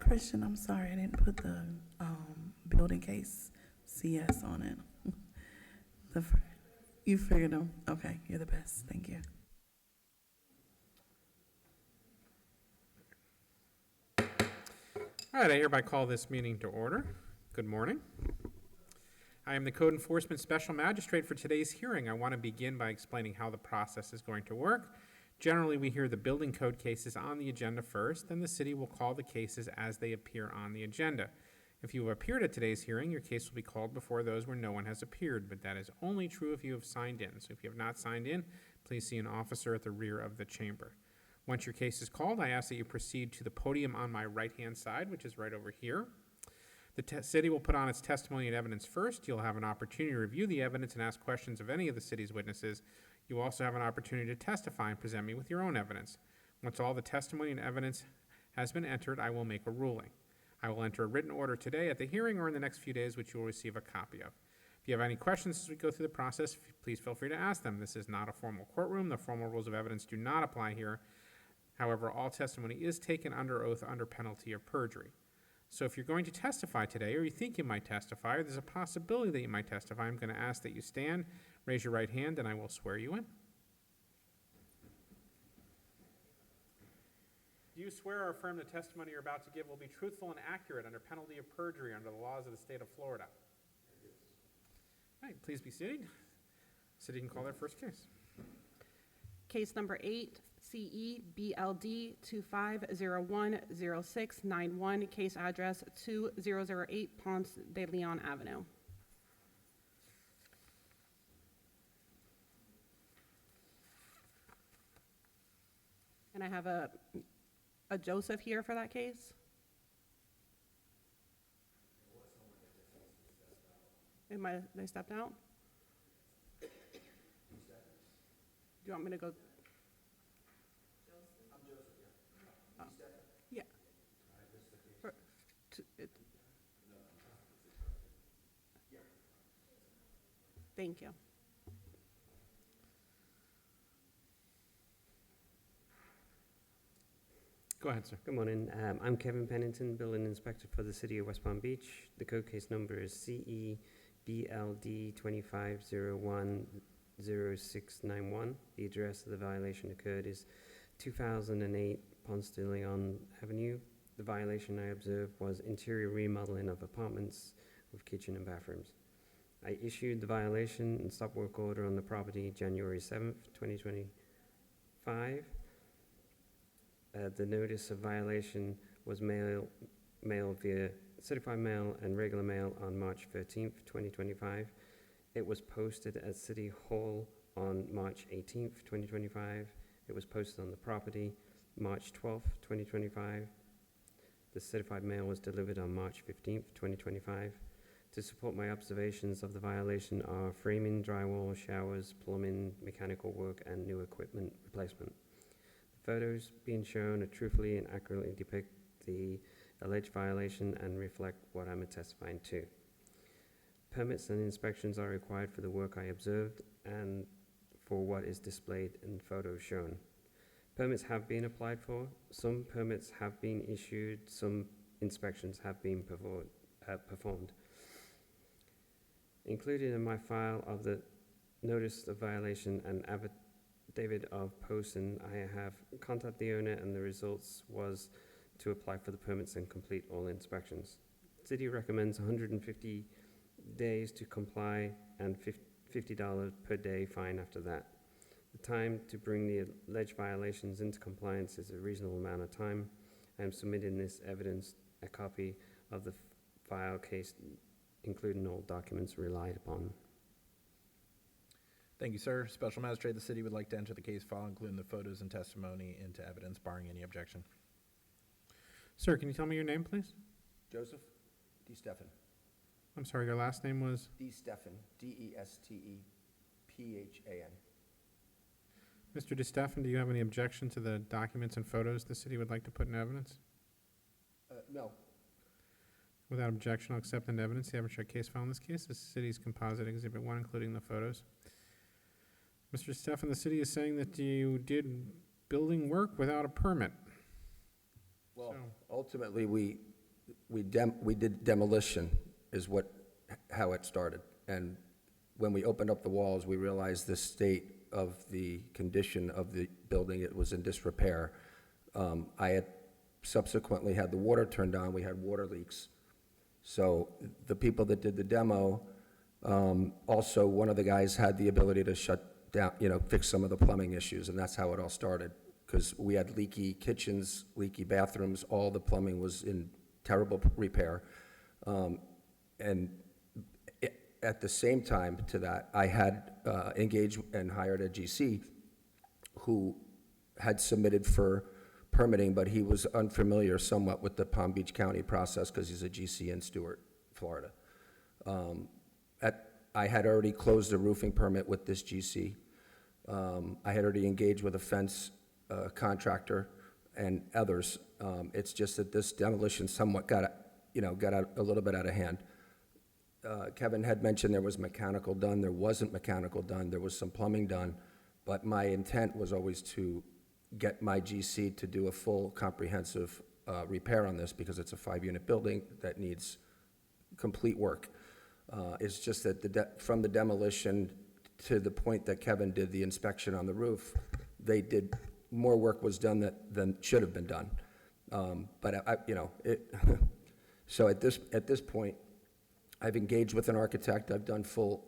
Christian, I'm sorry, I didn't put the building case CS on it. You figured them. Okay, you're the best. Thank you. All right, I hereby call this meeting to order. Good morning. I am the Code Enforcement Special Magistrate for today's hearing. I want to begin by explaining how the process is going to work. Generally, we hear the building code cases on the agenda first, then the city will call the cases as they appear on the agenda. If you have appeared at today's hearing, your case will be called before those where no one has appeared, but that is only true if you have signed in. So if you have not signed in, please see an officer at the rear of the chamber. Once your case is called, I ask that you proceed to the podium on my right-hand side, which is right over here. The city will put on its testimony and evidence first. You'll have an opportunity to review the evidence and ask questions of any of the city's witnesses. You also have an opportunity to testify and present me with your own evidence. Once all the testimony and evidence has been entered, I will make a ruling. I will enter a written order today at the hearing or in the next few days, which you will receive a copy of. If you have any questions as we go through the process, please feel free to ask them. This is not a formal courtroom. The formal rules of evidence do not apply here. However, all testimony is taken under oath under penalty of perjury. So if you're going to testify today, or you think you might testify, or there's a possibility that you might testify, I'm going to ask that you stand, raise your right hand, and I will swear you in. Do you swear or affirm the testimony you're about to give will be truthful and accurate under penalty of perjury under the laws of the state of Florida? Yes. All right, please be seated. The city can call their first case. Case number 8, CE BLD 25010691, case address 2008 Ponce de Leon Avenue. And I have a Joseph here for that case. They stepped out? Do you want me to go? I'm Joseph, yeah. Oh. Yeah. Thank you. Go ahead, sir. Good morning. I'm Kevin Pennington, Building Inspector for the City of West Palm Beach. The code case number is CE BLD 25010691. The address of the violation occurred is 2008 Ponce de Leon Avenue. The violation I observed was interior remodeling of apartments with kitchen and bathrooms. I issued the violation and stop work order on the property January 7th, 2025. The notice of violation was mailed via certified mail and regular mail on March 13th, 2025. It was posted at City Hall on March 18th, 2025. It was posted on the property March 12th, 2025. The certified mail was delivered on March 15th, 2025. To support my observations of the violation are framing, drywall, showers, plumbing, mechanical work, and new equipment replacement. The photos being shown are truthfully and accurately depict the alleged violation and reflect what I'm testifying to. Permits and inspections are required for the work I observed and for what is displayed in photos shown. Permits have been applied for, some permits have been issued, some inspections have been performed. Included in my file of the notice of violation and affidavit of posting, I have contacted the owner and the results was to apply for the permits and complete all inspections. City recommends 150 days to comply and $50 per day fine after that. The time to bring the alleged violations into compliance is a reasonable amount of time. I am submitting this evidence, a copy of the file case, including all documents relied upon. Thank you, sir. Special Magistrate, the city would like to enter the case file, including the photos and testimony, into evidence, barring any objection. Sir, can you tell me your name, please? Joseph DeStefan. I'm sorry, your last name was? DeStefan, D-E-S-T-E-P-H-A-N. Mr. DeStefan, do you have any objection to the documents and photos the city would like to put in evidence? No. Without objection, I'll accept into evidence the evidentiary case file in this case. This is the city's composite exhibit 1, including the photos. Mr. DeStefan, the city is saying that you did building work without a permit. Well, ultimately, we we did demolition is how it started. And when we opened up the walls, we realized the state of the condition of the building, it was in disrepair. I had subsequently had the water turned on, we had water leaks. So the people that did the demo, also, one of the guys had the ability to shut down, fix some of the plumbing issues, and that's how it all started. Because we had leaky kitchens, leaky bathrooms, all the plumbing was in terrible repair. And at the same time to that, I had engaged and hired a GC who had submitted for permitting, but he was unfamiliar somewhat with the Palm Beach County process because he's a GC in Stewart, Florida. I had already closed a roofing permit with this GC. I had already engaged with a fence contractor and others. It's just that this demolition somewhat got out a little bit out of hand. Kevin had mentioned there was mechanical done. There wasn't mechanical done. There was some plumbing done. But my intent was always to get my GC to do a full comprehensive repair on this because it's a 5-unit building that needs complete work. It's just that from the demolition to the point that Kevin did the inspection on the roof, more work was done than should have been done. So at this point, I've engaged with an architect. I've done full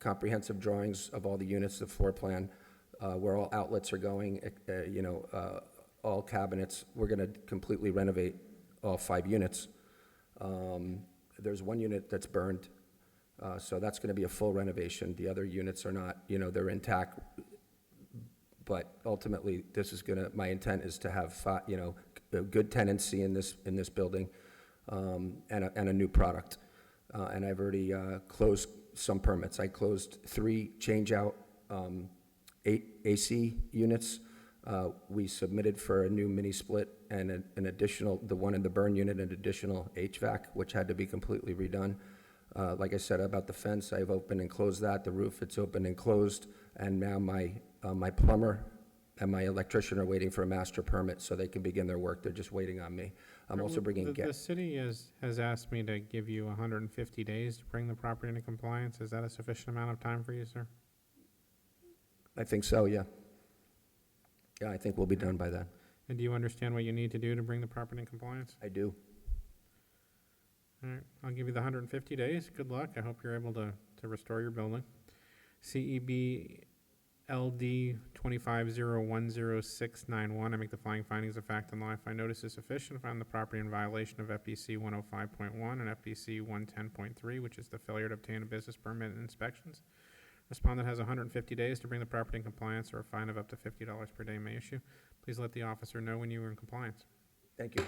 comprehensive drawings of all the units, the floor plan, where all outlets are going, all cabinets. We're going to completely renovate all 5 units. There's 1 unit that's burned, so that's going to be a full renovation. The other units are not, they're intact. But ultimately, my intent is to have, a good tenancy in this building, and a new product. And I've already closed some permits. I closed 3 change-out 8 AC units. We submitted for a new mini split and an additional, the one in the burn unit, an additional HVAC, which had to be completely redone. Like I said about the fence, I've opened and closed that. The roof, it's open and closed. And now my plumber and my electrician are waiting for a master permit so they can begin their work. They're just waiting on me. I'm also bringing The city has asked me to give you 150 days to bring the property into compliance. Is that a sufficient amount of time for you, sir? I think so, yeah. Yeah, I think we'll be done by then. And do you understand what you need to do to bring the property in compliance? I do. All right, I'll give you the 150 days. Good luck. I hope you're able to restore your building. CEB LD 2501061. I make the following findings of fact and law. I find notice is sufficient. Find the property in violation of FPC 105.1 and FPC 110.3, which is the failure to obtain a business permit and inspections. Respondent has 150 days to bring the property in compliance, or a fine of up to $50 per day may issue. Please let the officer know when you are in compliance. Thank you.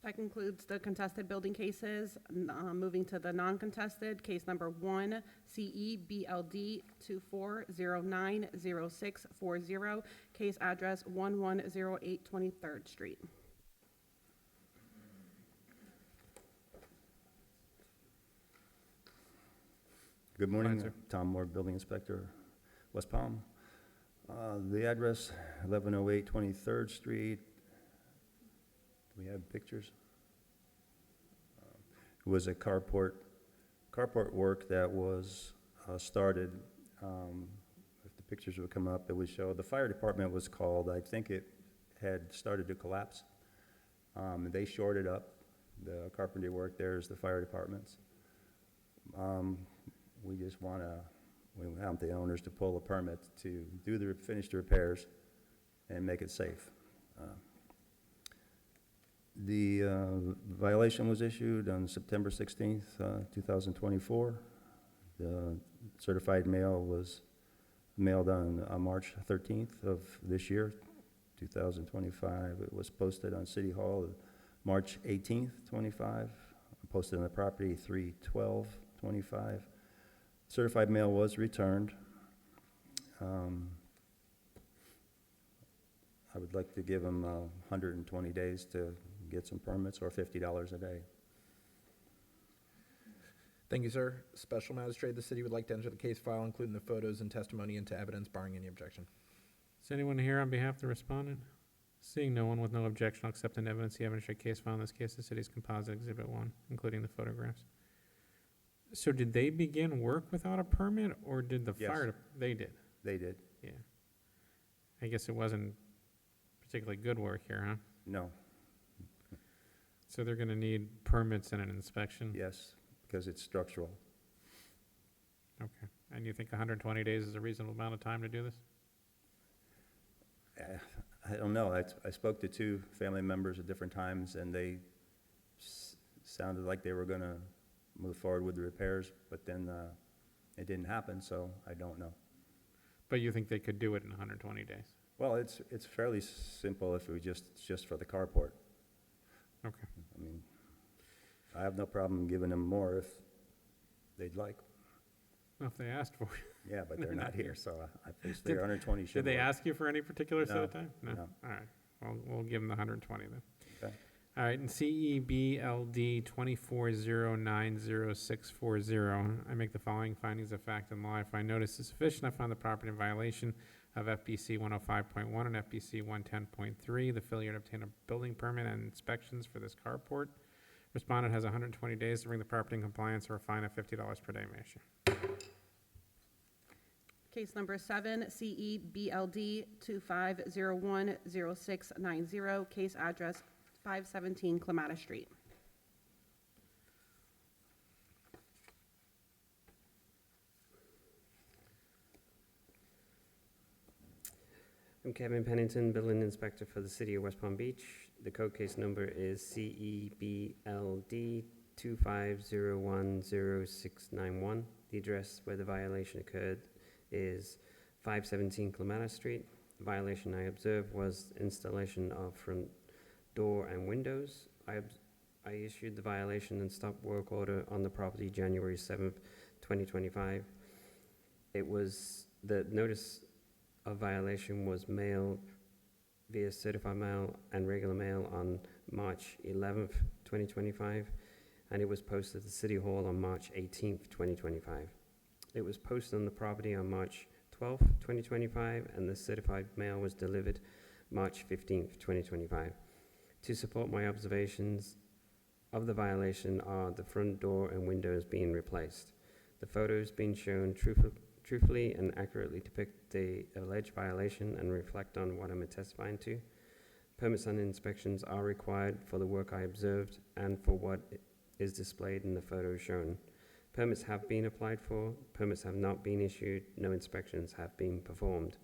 That concludes the contested building cases. Moving to the non-contested, case number 1, CEBLD 24090640, case address 1108 23rd Street. Good Go ahead, morning, sir. Tom Moore, Building Inspector, West Palm. The address, 1108 23rd Street. Do we have pictures? It was a carport work that was started. If the pictures would come up, it would show, the fire department was called. I think it had started to collapse. They shorted up the carpentry work. There's the fire departments. We just want the owners to pull a permit to finish the repairs and make it safe. The violation was issued on September 16th, 2024. The certified mail was mailed on March 13th of this year, 2025. It was posted on City Hall March 18th, 25. Posted on the property 3/12/25. Certified mail was returned. I would like to give them 120 days to get some permits, or $50 a day. Thank you, sir. Special Magistrate, the city would like to enter the case file, including the photos and testimony into evidence, barring any objection. Is anyone here on behalf of the respondent? Seeing no one with no objection, I'll accept an evidence the evidentiary case file in this case, the city's composite exhibit 1, including the photographs. So did they begin work without a permit, or did the Yes. fire, they did? They did. Yeah. I guess it wasn't particularly good work here, huh? No, So they're gonna need permits and an inspection? yes, because it's structural. Okay. And you think 120 days is a reasonable amount of time to do this? I don't know. I spoke to two family members at different times, and they sounded like they were going to move forward with the repairs, but then it didn't happen, so I don't know. But you think they could do it in 120 days? Well, it's fairly simple if it's just for the carport. Okay. I mean, I have no problem giving them more if they'd like. Well, if they asked for it. Yeah, but they're not here, so I think Did- their 120 should Did they work. ask you for any particular set of No, time? no. All right. Well, we'll give them the 120 then. Okay. All right, and CEBLD 24090640, I make the following findings of fact and law. I find notice is sufficient. I find the property in violation of FBC 105.1 and FBC 110.3, the failure to obtain a building permit and inspections for this carport. Respondent has 120 days to bring the property in compliance, or a fine of $50 per day may issue. Case number 7, CEBLD 25010690, case address 517 Clematis Street. I'm Kevin Pennington, Building Inspector for the City of West Palm Beach. The code case number is CEBLD 25010691. The address where the violation occurred is 517 Clematis Street. The violation I observed was installation of front door and windows. I issued the violation and stop work order on the property January 7th, 2025. The notice of violation was mailed via certified mail and regular mail on March 11th, 2025, and it was posted at the City Hall on March 18th, 2025. It was posted on the property on March 12th, 2025, and the certified mail was delivered March 15th, 2025. To support my observations of the violation are the front door and windows being replaced. The photos being shown truthfully and accurately depict the alleged violation and reflect on what I'm testifying to. Permits and inspections are required for the work I observed and for what is displayed in the photos shown. Permits have been applied for, permits have not been issued, no inspections have been performed.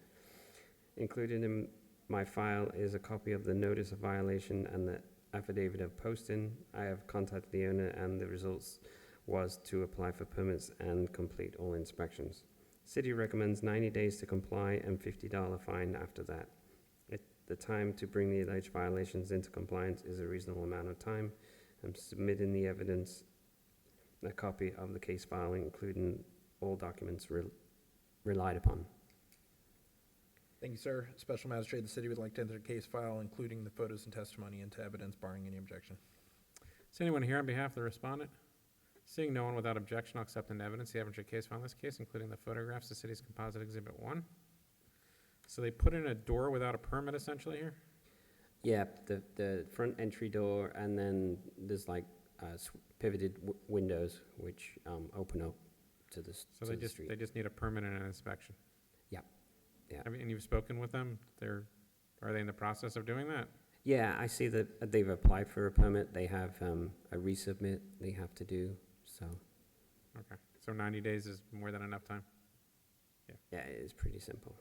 Included in my file is a copy of the notice of violation and the affidavit of posting. I have contacted the owner, and the results was to apply for permits and complete all inspections. City recommends 90 days to comply and $50 fine after that. The time to bring the alleged violations into compliance is a reasonable amount of time. I'm submitting the evidence, a copy of the case file, including all documents relied upon. Thank you, sir. Special Magistrate, the city would like to enter the case file, including the photos and testimony, into evidence, barring any objection. Is anyone here on behalf of the respondent? Seeing no one without objection, I'll accept an evidence the evidentiary case file in this case, including the photographs, the city's composite exhibit 1. So they put in a door without a permit essentially here? Yeah, the front entry door, and then there's like pivoted windows which open up to the So to the street. they just need a permit and an inspection? Yeah, yeah. I mean, and you've spoken with them? Are they in the process of doing that? Yeah, I see that they've applied for a permit. They have a resubmit they have to do, so, Okay, so 90 days is more than enough time? yeah, it is pretty simple.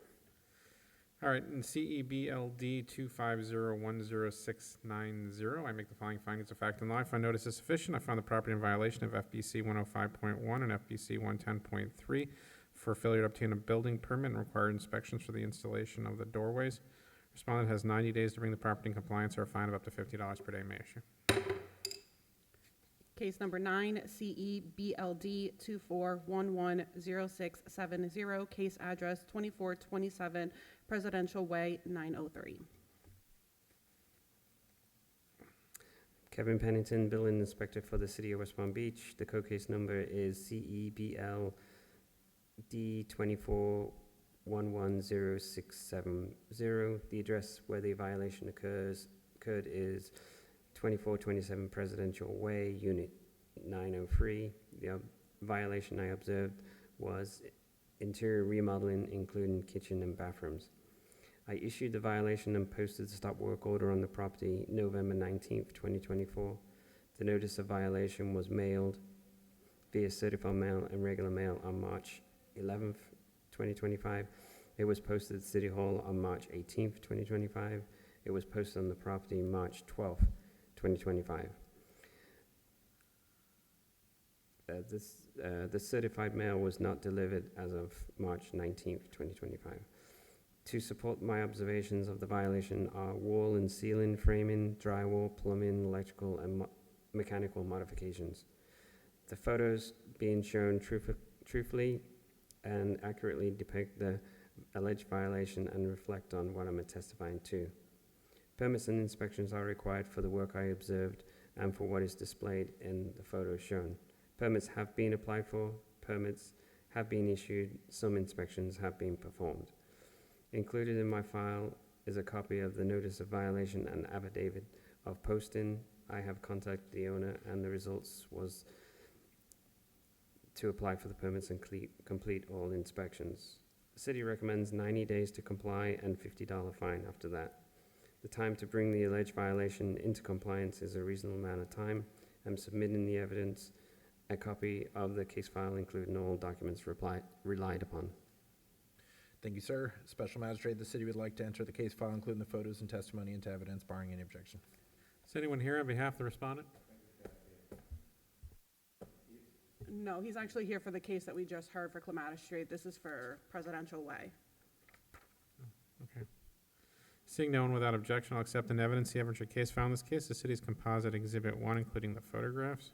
All right, in CEBLD 2501060, I make the following findings of fact and law. I find notice is sufficient. I found the property in violation of FBC 105.1 and FBC 110.3 for failure to obtain a building permit and required inspections for the installation of the doorways. Respondent has 90 days to bring the property in compliance, or a fine of up to $50 per day may issue. Case number 9, CEBLD 24110670, case address 2427 Presidential Way, 903. Kevin Pennington, Building Inspector for the City of West Palm Beach. The code case number is CEBLD 11070. The address where the violation occurred is 2427 Presidential Way, Unit 903. The violation I observed was interior remodeling, including kitchen and bathrooms. I issued the violation and posted the stop work order on the property November 19th, 2024. The notice of violation was mailed via certified mail and regular mail on March 11th, 2025. It was posted at City Hall on March 18th, 2025. It was posted on the property March 12th, 2025. The certified mail was not delivered as of March 19th, 2025. To support my observations of the violation are wall and ceiling framing, drywall, plumbing, electrical, and mechanical modifications. The photos being shown truthfully and accurately depict the alleged violation and reflect on what I'm testifying to. Permits and inspections are required for the work I observed and for what is displayed in the photos shown. Permits have been applied for, permits have been issued, some inspections have been performed. Included in my file is a copy of the notice of violation and affidavit of posting. I have contacted the owner and the results was to apply for the permits and complete all inspections. The city recommends 90 days to comply and $50 fine after that. The time to bring the alleged violation into compliance is a reasonable amount of time. I'm submitting the evidence, a copy of the case file, including all documents relied upon. Thank you, sir. Special Magistrate, the city would like to enter the case file, including the photos and testimony into evidence, barring any objection. Is anyone here on behalf of the respondent? No, he's actually here for the case that we just heard for Magistrate. This is for Presidential Way. Okay. Seeing no one without objection, I'll accept in evidence the evidence case file in this case, the city's composite exhibit 1, including the photographs.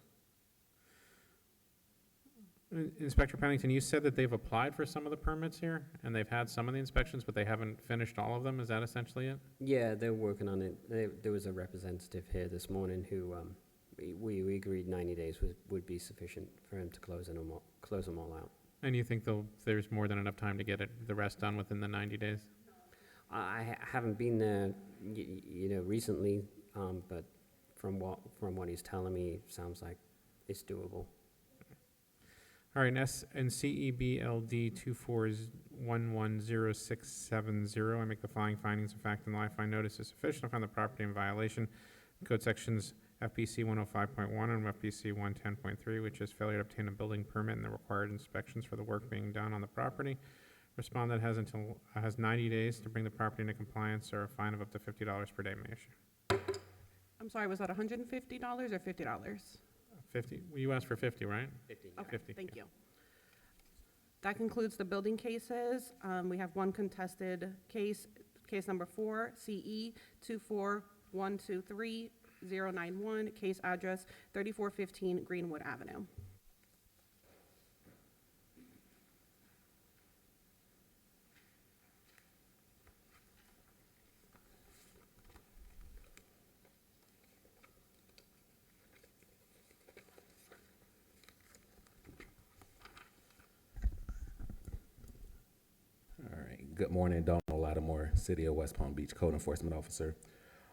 Inspector Pennington, you said that they've applied for some of the permits here, and they've had some of the inspections, but they haven't finished all of them. Is that essentially it? Yeah, they're working on it. There was a representative here this morning who, we agreed 90 days would be sufficient for him to close them all out. And you think there's more than enough time to get the rest done within the 90 days? I haven't been there, recently, but from what he's telling me, sounds like it's doable. All right, and CEBLD 2411060, I make the following findings of fact and law. I find notice is sufficient. I find the property in violation. Code sections FPC 105.1 and FPC 110.3, which is failure to obtain a building permit and the required inspections for the work being done on the property. Respondent has 90 days to bring the property into compliance, or a fine of up to $50 per day may issue. I'm sorry, was that $150 or $50? 50. Well, you asked for 50, right? 50. Okay, 50, thank yeah. you. That concludes the building cases. We have one contested case, case number 4, CE 24123-091, case address 3415 Greenwood Avenue. Good morning, Donald Lattimore, City of West Palm Beach Code Enforcement Officer.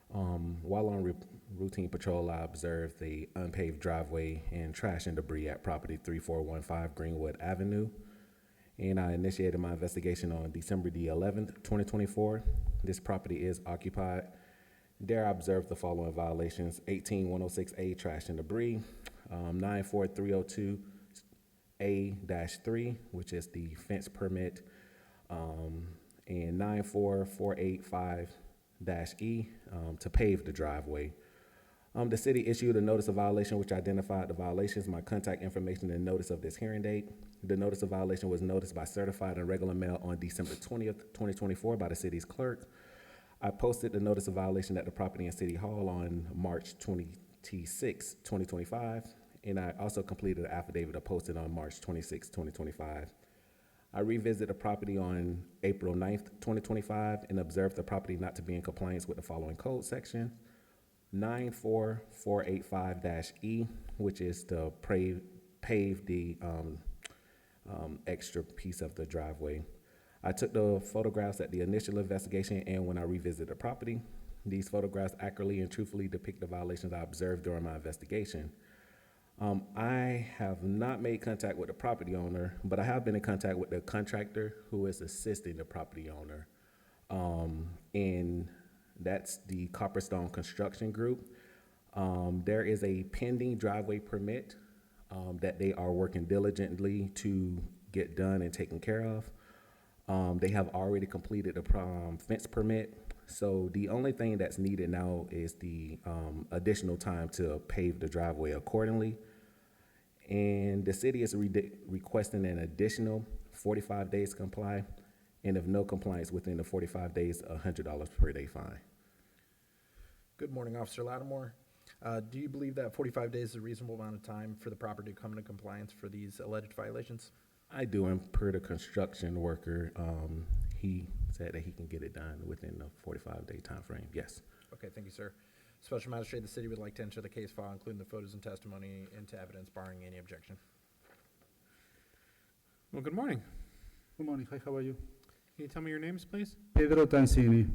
While on routine patrol, I observed the unpaved driveway and trash and debris at property 3415 Greenwood Avenue, and I initiated my investigation on December the 11th, 2024. This property is occupied. There I observed the following violations: 18106A trash and debris, 94302A-3, which is the fence permit, and 94485-E to pave the driveway. The city issued a notice of violation which identified the violations, my contact information, and notice of this hearing date. The notice of violation was noticed by certified and regular mail on December 20th, 2024 by the city's clerk. I posted the notice of violation at the property in City Hall on March 26, 2025, and I also completed an affidavit of posting on March 26, 2025. I revisited the property on April 9th, 2025, and observed the property not to be in compliance with the following code section: 94485-E, which is to pave the extra piece of the driveway. I took the photographs at the initial investigation and when I revisited the property. These photographs accurately and truthfully depict the violations I observed during my investigation. I have not made contact with the property owner, but I have been in contact with the contractor who is assisting the property owner. And that's the Copperstone Construction Group. There is a pending driveway permit that they are working diligently to get done and taken care of. They have already completed the fence permit. So the only thing that's needed now is the additional time to pave the driveway accordingly. And the city is requesting an additional 45 days to comply. And if no compliance within the 45 days, $100 per day fine. Good morning, Officer Lattimore. Do you believe that 45 days is a reasonable amount of time for the property to come into compliance for these alleged violations? I do, and per the construction worker, he said that he can get it done within the 45-day time frame. Yes. Okay, thank you, sir. Special Magistrate, the city would like to enter the case file, including the photos and testimony, into evidence, barring any objection. Well, good morning. Good morning. Hi, how are you? Can you tell me your names, please? Pedro Tansini.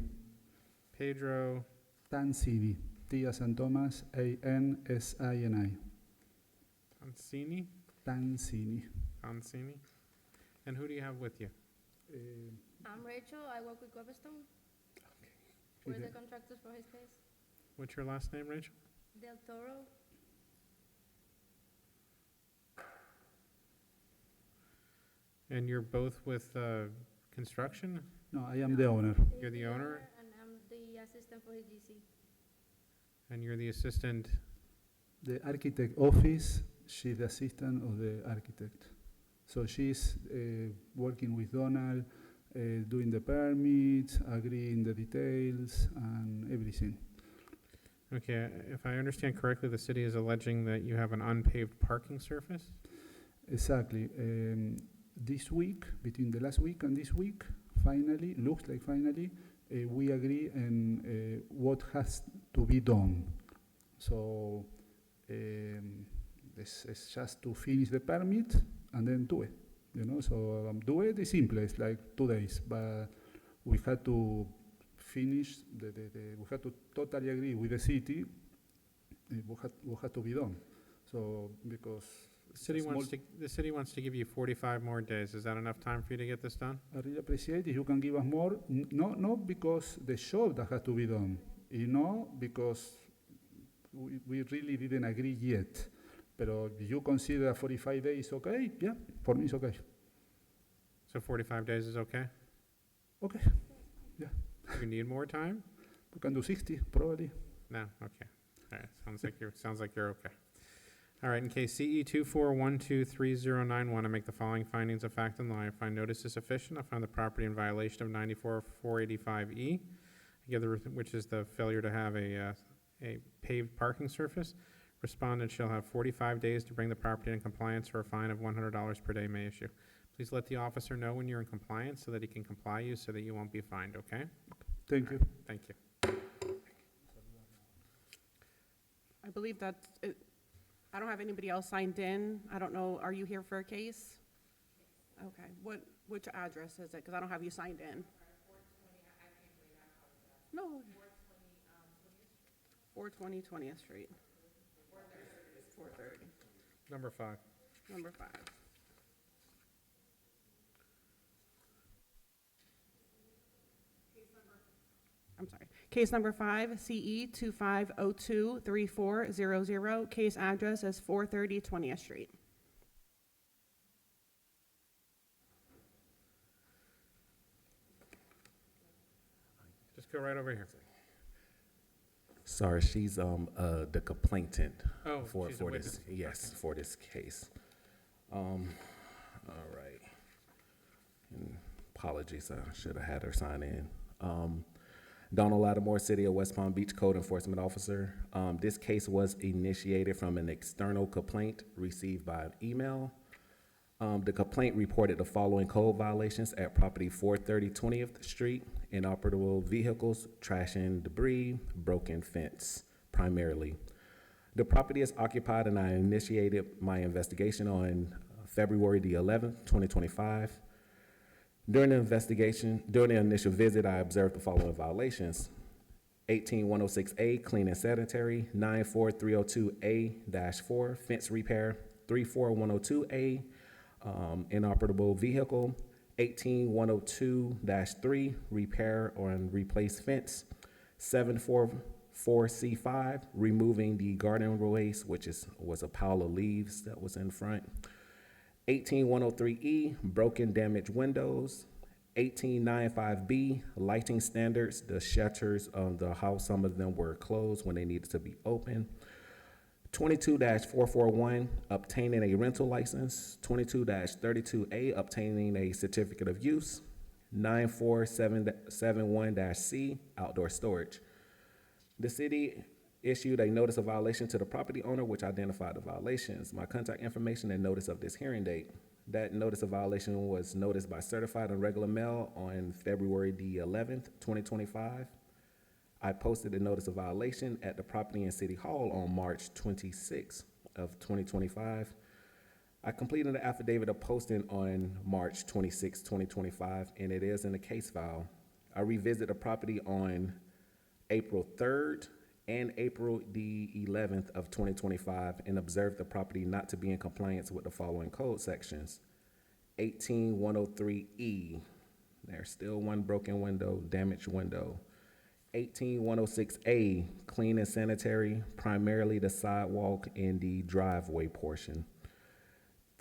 Pedro Tansini. T as in Thomas, A-N-S-I-N-I. Ancini? Tansini. Ancini? And who do you have with you? I'm Rachel. I work with Copperstone. She's We're the- the contractors for his case. What's your last name, Rachel? Del Toro. And you're both with construction? No, I am the owner. He's You're the owner? And I'm the assistant for his GC. And you're the assistant? The architect office, she's the assistant of the architect. So she's working with Donald, doing the permits, agreeing the details and everything. Okay, if I understand correctly, the city is alleging that you have an unpaved parking surface? Exactly. This week, between the last week and this week, finally, looks like finally, we agree on what has to be done. So it's just to finish the permit and then do it, you know. So do it is simple, it's like 2 days, but we had to finish, we had to totally agree with the city what had to be done. So because The city small- wants to give you 45 more days. Is that enough time for you to get this done? I really appreciate if you can give us more, not because the job that has to be done, you know, because we really didn't agree yet. But if you consider 45 days okay, yeah, for me it's okay. So 45 days is okay? Okay, You need more time? we can do 60 probably. No, okay. All right, sounds like you're okay. All right, in case CE 24123091, I make the following findings of fact and law. I find notice is sufficient. I find the property in violation of 94-485E, which is the failure to have a paved parking surface. Respondent shall have 45 days to bring the property in compliance, or a fine of $100 per day may issue. Please let the officer know when you're in compliance so that he can comply you, so that you won't be fined, okay? Thank you. Thank you. I believe that, I don't have anybody else signed in. I don't know, are you here for a case? Okay, which address is it? Because I don't have you signed in. No. 420 20th Street. 430. Number 5. Number 5. I'm sorry. Case number 5, CE 25023400. Case address is 430 20th Street. Just go right over here. Sorry, she's the complainant Oh, for she's a this. witness. Yes, for this case. All right. And apologies, I should have had her sign in. Donald Lattimore, City of West Palm Beach Code Enforcement Officer. This case was initiated from an external complaint received by an email. The complaint reported the following code violations at property 430 20th Street: inoperable vehicles, trash and debris, broken fence, primarily. The property is occupied, and I initiated my investigation on February the 11th, 2025. During the initial visit, I observed the following violations. 18106A, clean and sanitary. 94302A-4, fence repair. 34102A, inoperable vehicle. 18102-3, repair or replace fence. 744C5, removing the garden waste, which was a pile of leaves that was in front. 18103E, broken damaged windows. 1895B, lighting standards, the shutters of the house, some of them were closed when they needed to be open. 22-441, obtaining a rental license. 22-32A, obtaining a certificate of use. 9471-C, outdoor storage. The city issued a notice of violation to the property owner, which identified the violations, my contact information, and notice of this hearing date. That notice of violation was noticed by certified and regular mail on February the 11th, 2025. I posted a notice of violation at the property in City Hall on March 26th of 2025. I completed the affidavit of posting on March 26, 2025, and it is in the case file. I revisited the property on April 3rd and April the 11th of 2025 and observed the property not to be in compliance with the following code sections. 18103E, there's still one broken window, damaged window. 18106A, clean and sanitary, primarily the sidewalk and the driveway portion.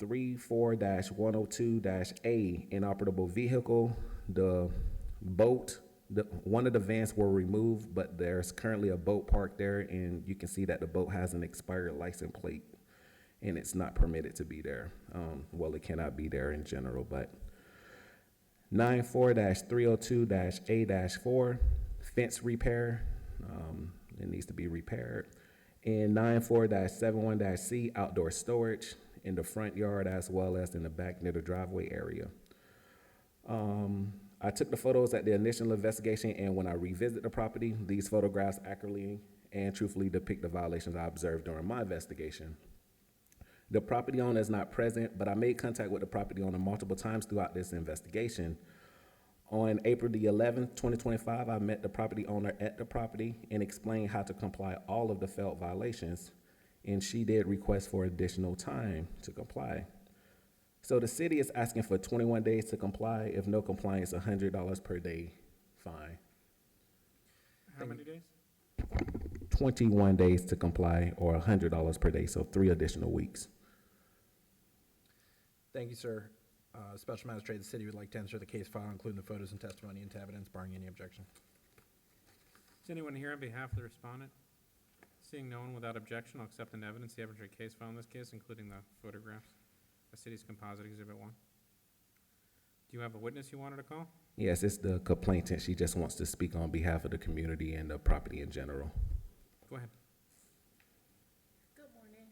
34-102-A, inoperable vehicle, the boat, one of the vans were removed, but there's currently a boat parked there, and you can see that the boat has an expired license plate, and it's not permitted to be there. Well, it cannot be there in general, but 94-302-A-4, fence repair, it needs to be repaired. And 94-71-C, outdoor storage in the front yard as well as in the back near the driveway area. I took the photos at the initial investigation, and when I revisit the property, these photographs accurately and truthfully depict the violations I observed during my investigation. The property owner is not present, but I made contact with the property owner multiple times throughout this investigation. On April the 11th, 2025, I met the property owner at the property and explained how to comply all of the felt violations, and she did request for additional time to comply. So the city is asking for 21 days to comply. If no compliance, $100 per day fine. How many days? 21 days to comply or $100 per day, so 3 additional weeks. Thank you, sir. Special Magistrate, the city would like to answer the case file, including the photos and testimony into evidence, barring any objection. Is anyone here on behalf of the respondent? Seeing no one without objection, I'll accept in evidence the evidentiary case file in this case, including the photographs. The city's composite exhibit 1. Do you have a witness you wanted to call? Yes, it's the complainant. She just wants to speak on behalf of the community and the property in general. Go ahead. Good morning.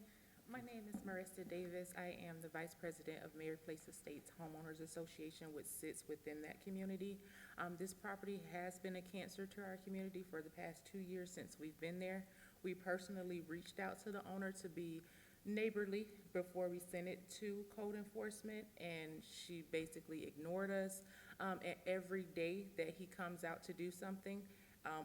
My name is Marissa Davis. I am the Vice President of Mayor Place Estates Homeowners Association, which sits within that community. This property has been a cancer to our community for the past 2 years since we've been there. We personally reached out to the owner to be neighborly before we sent it to code enforcement, and she basically ignored us. And every day that he comes out to do something,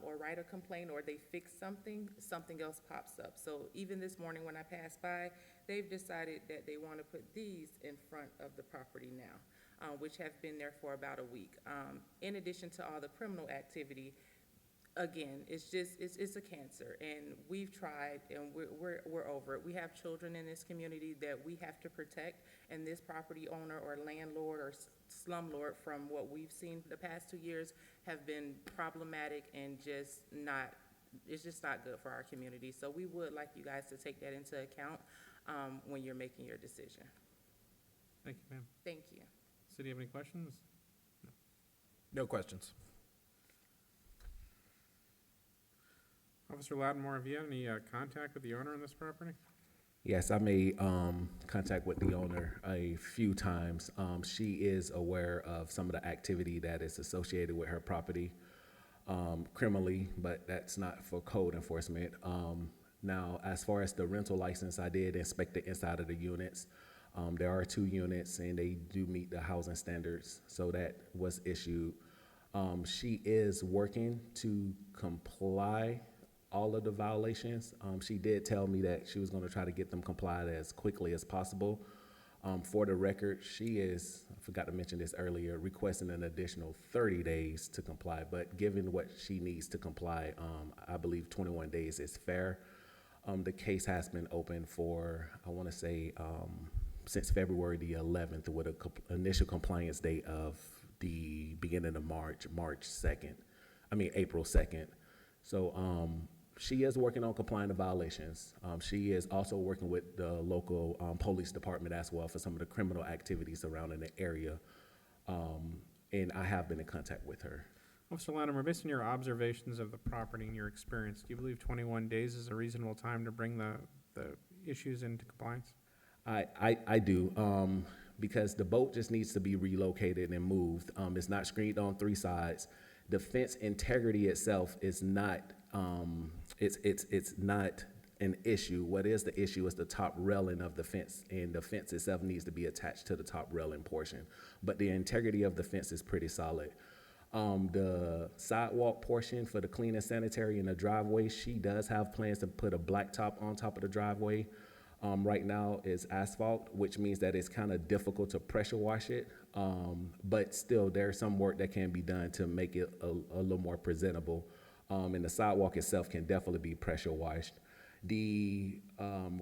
or write a complaint, or they fix something, something else pops up. So even this morning when I passed by, they've decided that they want to put these in front of the property now, which have been there for about a week. In addition to all the criminal activity, again, it's a cancer, and we've tried, and we're over it. We have children in this community that we have to protect, and this property owner or landlord or slumlord, from what we've seen the past 2 years, have been problematic and it's just not good for our community. So we would like you guys to take that into account when you're making your decision. Thank you, ma'am. Thank you. City, have any questions? No questions. Officer Lattimore, have you had any contact with the owner on this property? Yes, I made contact with the owner a few times. She is aware of some of the activity that is associated with her property criminally, but that's not for code enforcement. Now, as far as the rental license, I did inspect the inside of the units. There are 2 units, and they do meet the housing standards, so that was issued. She is working to comply all of the violations. She did tell me that she was going to try to get them complied as quickly as possible. For the record, she is, I forgot to mention this earlier, requesting an additional 30 days to comply, but given what she needs to comply, I believe 21 days is fair. The case has been open for, I want to say, since February the 11th, with an initial compliance date of the beginning of April 2nd. So she is working on complying to violations. She is also working with the local police department as well for some of the criminal activities surrounding the area. And I have been in contact with her. Officer Latimer, based on your observations of the property and your experience, do you believe 21 days is a reasonable time to bring the issues into compliance? I do, because the boat just needs to be relocated and moved. It's not screened on 3 sides. The fence integrity itself is not, it's not an issue. What is the issue is the top railing of the fence, and the fence itself needs to be attached to the top railing portion. But the integrity of the fence is pretty solid. The sidewalk portion for the clean and sanitary in the driveway, she does have plans to put a blacktop on top of the driveway. Right now it's asphalt, which means that it's kind of difficult to pressure wash it. But still, there's some work that can be done to make it a little more presentable. And the sidewalk itself can definitely be pressure washed. The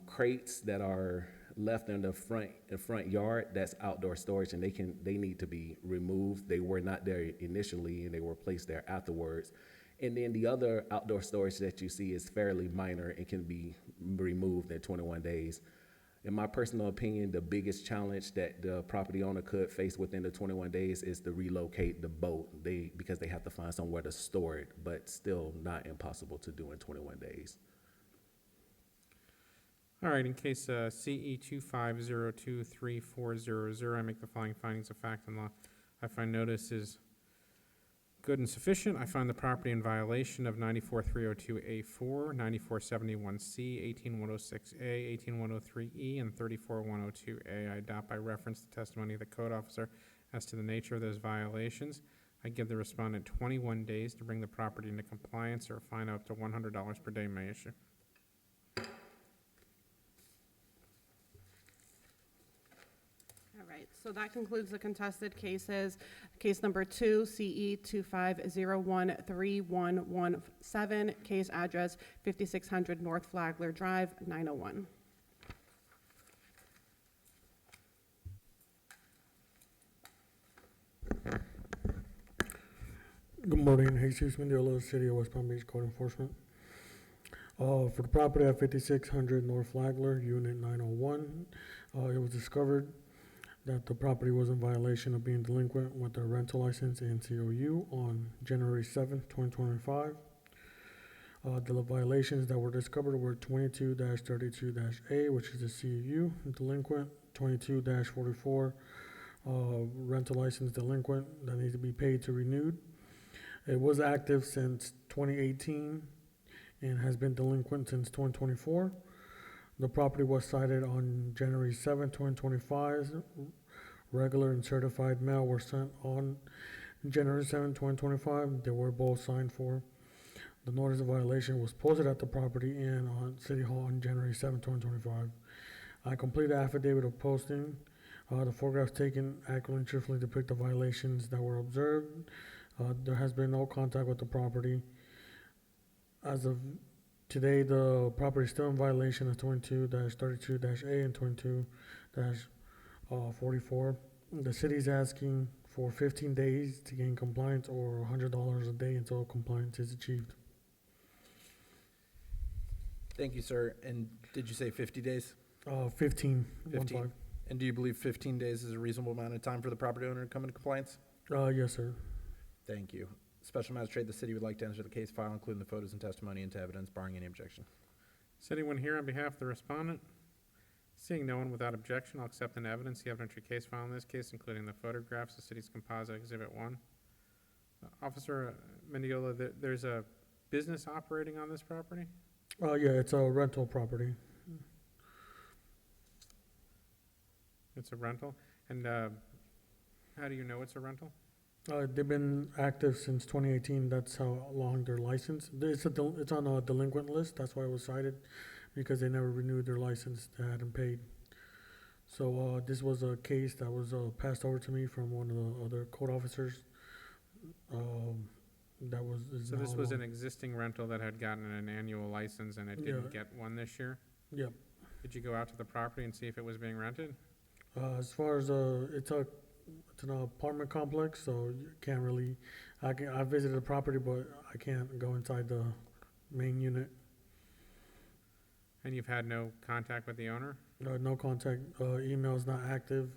crates that are left in the front yard, that's outdoor storage, and they need to be removed. They were not there initially, and they were placed there afterwards. And then the other outdoor storage that you see is fairly minor and can be removed in 21 days. In my personal opinion, the biggest challenge that the property owner could face within the 21 days is to relocate the boat, because they have to find somewhere to store it, but still not impossible to do in 21 days. All right, in case CE 25023400, I make the following findings of fact and law. I find notice is good and sufficient. I find the property in violation of 94302A4, 9471C, 18106A, 18103E, and 34102A. I adopt by reference the testimony of the code officer as to the nature of those violations. I give the respondent 21 days to bring the property into compliance, or a fine of up to $100 per day may issue. All right, so that concludes the contested cases. Case number 2, CE 25013117, case address 5600 North Flagler Drive, 901. Good morning, Jesus Mendiola, City of West Palm Beach Code Enforcement. For the property at 5600 North Flagler, Unit 901, it was discovered that the property was in violation of being delinquent with their rental license and COU on January 7th, 2025. The violations that were discovered were 22-32-A, which is the COU delinquent, 22-44, rental license delinquent that needs to be paid to renewed. It was active since 2018 and has been delinquent since 2024. The property was cited on January 7, 2025. Regular and certified mail were sent on January 7, 2025. They were both signed for. The notice of violation was posted at the property and on City Hall on January 7, 2025. I completed the affidavit of posting. The photographs taken accurately and truthfully depict the violations that were observed. There has been no contact with the property. As of today, the property is still in violation of 22-32-A and 22-44. The city is asking for 15 days to gain compliance, or $100 a day until compliance is achieved. Thank you, sir. And did you say 50 days? 15. 15. And do you believe 15 days is a reasonable amount of time for the property owner to come into compliance? Yes, sir. Thank you. Special Magistrate, the city would like to enter the case file, including the photos and testimony into evidence, barring any objection. Is anyone here on behalf of the respondent? Seeing no one without objection, I'll accept in evidence the evidentiary case file in this case, including the photographs, the city's composite Exhibit 1. Officer Mendiola, there's a business operating on this property? Yeah, it's a rental property. It's a rental? And how do you know it's a rental? They've been active since 2018. That's how long their license. It's on a delinquent list. That's why it was cited, because they never renewed their license. They hadn't paid. So this was a case that was passed over to me from one of the other code officers. That was. So this was an existing rental that had gotten an annual license and it didn't Yeah. get one this year? Yep. Did you go out to the property and see if it was being rented? As far as it's an apartment complex, so you can't really. I visited the property, but I can't go inside the main unit. And you've had no contact with the owner? No contact. Email's not active.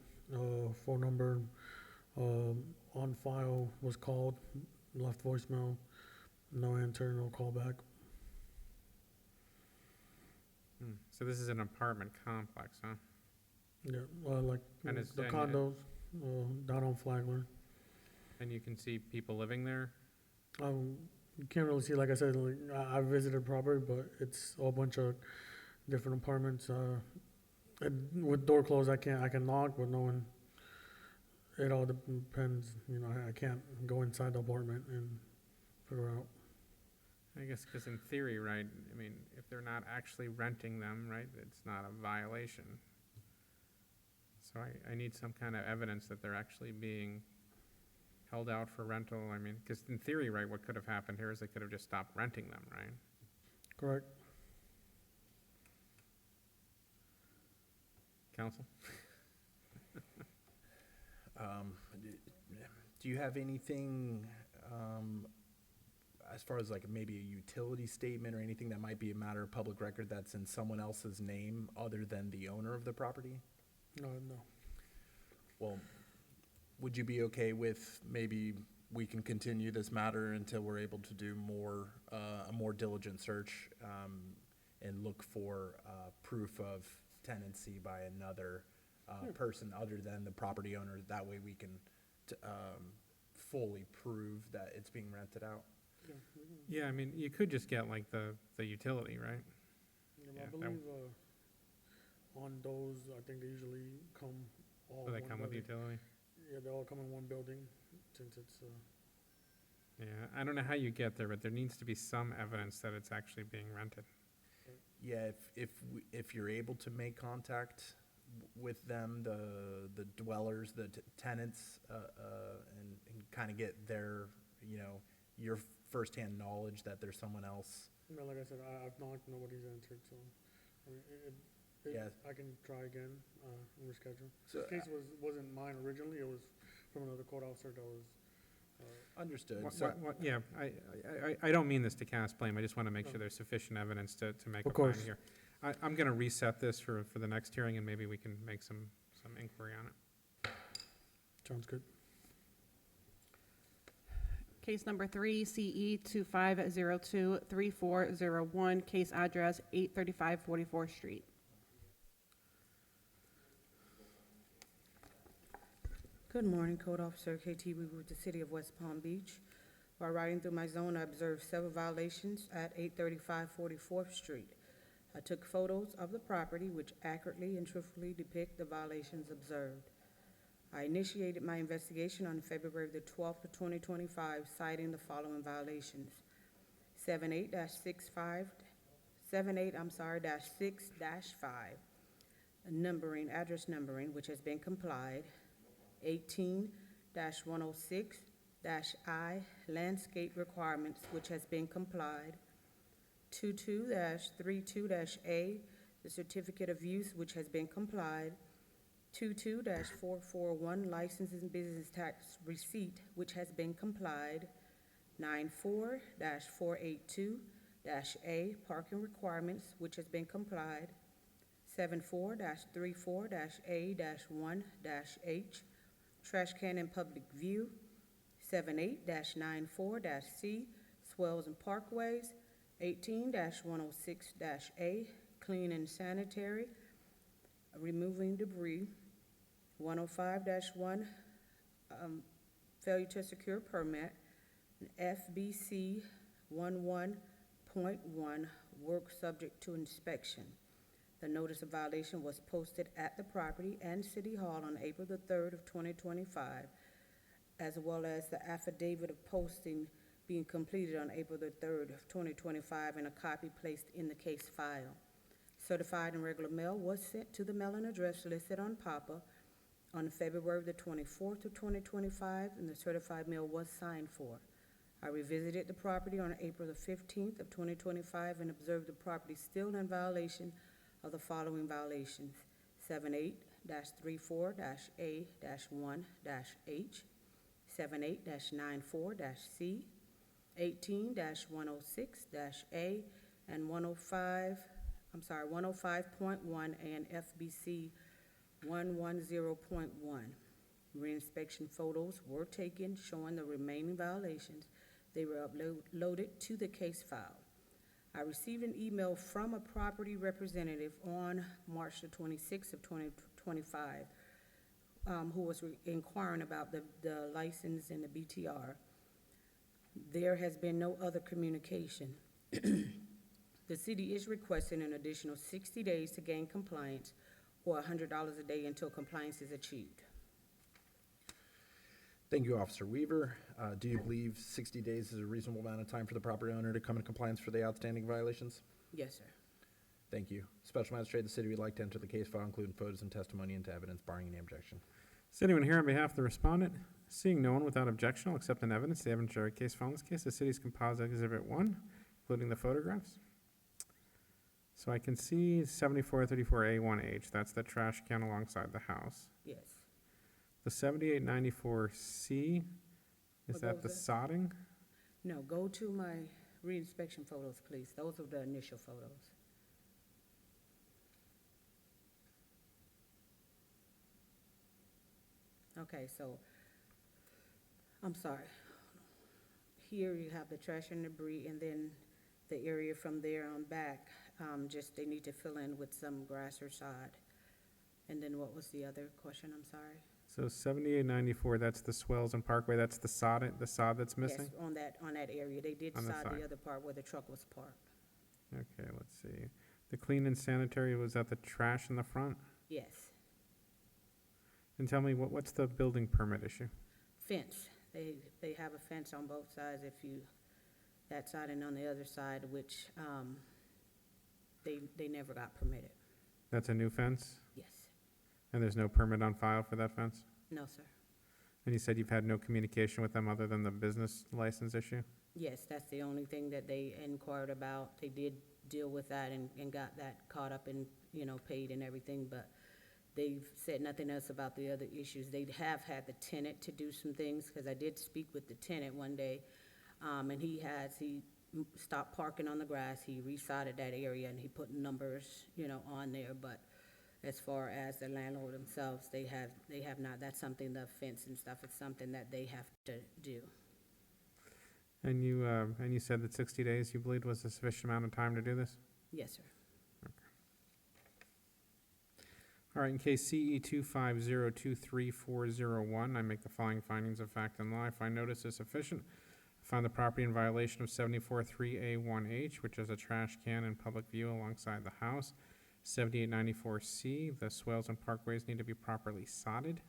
Phone number on file was called, left voicemail, no answer, no call back. So this is an apartment complex, huh? Yeah, like And it's- the and- condos down on Flagler. And you can see people living there? You can't really see, like I said, like, I visited property, but it's a bunch of different apartments. And with door closed, I can knock, but no one. It all depends, I can't go inside the apartment and figure out. I guess because in theory, right, I mean, if they're not actually renting them, right, it's not a violation. So I need some kind of evidence that they're actually being held out for rental. I mean, because in theory, right, what could have happened here is they could have just stopped renting them, right? Correct. Counsel? Do you have anything, as far as like maybe a utility statement or anything that might be a matter of public record that's in someone else's name other than the owner of the property? No. Well, would you be okay with maybe we can continue this matter until we're able to do a more diligent search, and look for, proof of tenancy by another, person other than the property owner? That way we can, fully prove that it's being rented out. Yeah, I mean, you could just get like the utility, right? I Yeah, that- believe on those, I think they usually come all. So they one come with the building. utility? Yeah, they all come in one building, since it's. Yeah, I don't know how you get there, but there needs to be some evidence that it's actually being rented. Yeah, if you're able to make contact with them, the dwellers, the tenants, and kind of get their, your firsthand knowledge that there's someone else. Like I said, I've knocked, nobody's answered, so, I mean, Yeah. I can try again, and reschedule. So, This case wasn't mine originally, it was from another court officer that was, Understood. Yeah, I don't mean this to cast blame, I just want to make sure there's sufficient evidence to make a Of finding course. here. I'm going to reset this for the next hearing, and maybe we can make some inquiry on it. sounds good. Case number 3, CE 25023401, case address 835 44th Street. Good morning, Code Officer KT Weaver with the City of West Palm Beach. While riding through my zone, I observed several violations at 835 44th Street. I took photos of the property which accurately and truthfully depict the violations observed. I initiated my investigation on February the 12th of 2025, citing the following violations. 78-6-5, numbering, address numbering, which has been complied. 18-106-I, landscape requirements, which has been complied. 22-32-A, the certificate of use, which has been complied. 22-441, licenses and business tax receipt, which has been complied. 94-482-A, parking requirements, which has been complied. 74-34-A-1-H, trash can in public view. 78-94-C, swells and parkways. 18-106-A, clean and sanitary, removing debris. 105-1, failure to secure permit. FBC 11.1, work subject to inspection. The notice of violation was posted at the property and City Hall on April the 3rd of 2025, as well as the affidavit of posting being completed on April the 3rd of 2025, and a copy placed in the case file. Certified and regular mail was sent to the mailing address listed on PAPA on February the 24th of 2025, and the certified mail was signed for. I revisited the property on April the 15th of 2025 and observed the property still in violation of the following violations: 78-34-A-1-H, 78-94-C, 18-106-A, and 105.1 and FBC 110.1. Reinspection photos were taken showing the remaining violations. They were uploaded to the case file. I received an email from a property representative on March the 26th of 2025, who was inquiring about the license and the BTR. There has been no other communication. The city is requesting an additional 60 days to gain compliance, or $100 a day until compliance is achieved. Thank you, Officer Weaver. Do you believe 60 days is a reasonable amount of time for the property owner to come in compliance for the outstanding violations? Yes, sir. Thank you. Special Magistrate, the city would like to enter the case file, including photos and testimony into evidence, barring any objection. Is anyone here on behalf of the respondent? Seeing no one without objection, I'll accept in evidence the evidentiary case file in this case, the city's composite exhibit 1, including the photographs. So I can see 7434A1H, that's the trash can alongside the house. Yes. The 7894C, is What that the goes sodding? No, go to my reinspection photos, please. Those are the initial photos. Okay, so, I'm sorry. Here you have the trash and debris, and then the area from there on back, just they need to fill in with some grass or sod. And then what was the other question? I'm sorry. So 7894, that's the swells and parkway, that's the sod that's missing? Yes, on that area. They did On the sod side. the other part where the truck was parked. Okay, let's see. The clean and sanitary, was that the trash in the front? Yes. And tell me, what's the building permit issue? Fence. They have a fence on both sides, that side and on the other side, which, they never got permitted. That's a new fence? Yes. And there's no permit on file for that fence? No, sir. And you said you've had no communication with them other than the business license issue? Yes, that's the only thing that they inquired about. They did deal with that and got that caught up and, paid and everything, but they've said nothing else about the other issues. They have had the tenant to do some things, because I did speak with the tenant one day, and he stopped parking on the grass. He resodded that area and he put numbers, on there, but as far as the landlord themselves, they have not. That's something, the fence and stuff, it's something that they have to do. And you said that 60 days you believed was a sufficient amount of time to do this? Yes, sir. All right, in case CE 2502341, I make the following findings of fact and law. I find notice is sufficient. I find the property in violation of 743A1H, which is a trash can in public view alongside the house. 7894C, the swales and parkways need to be properly sodded.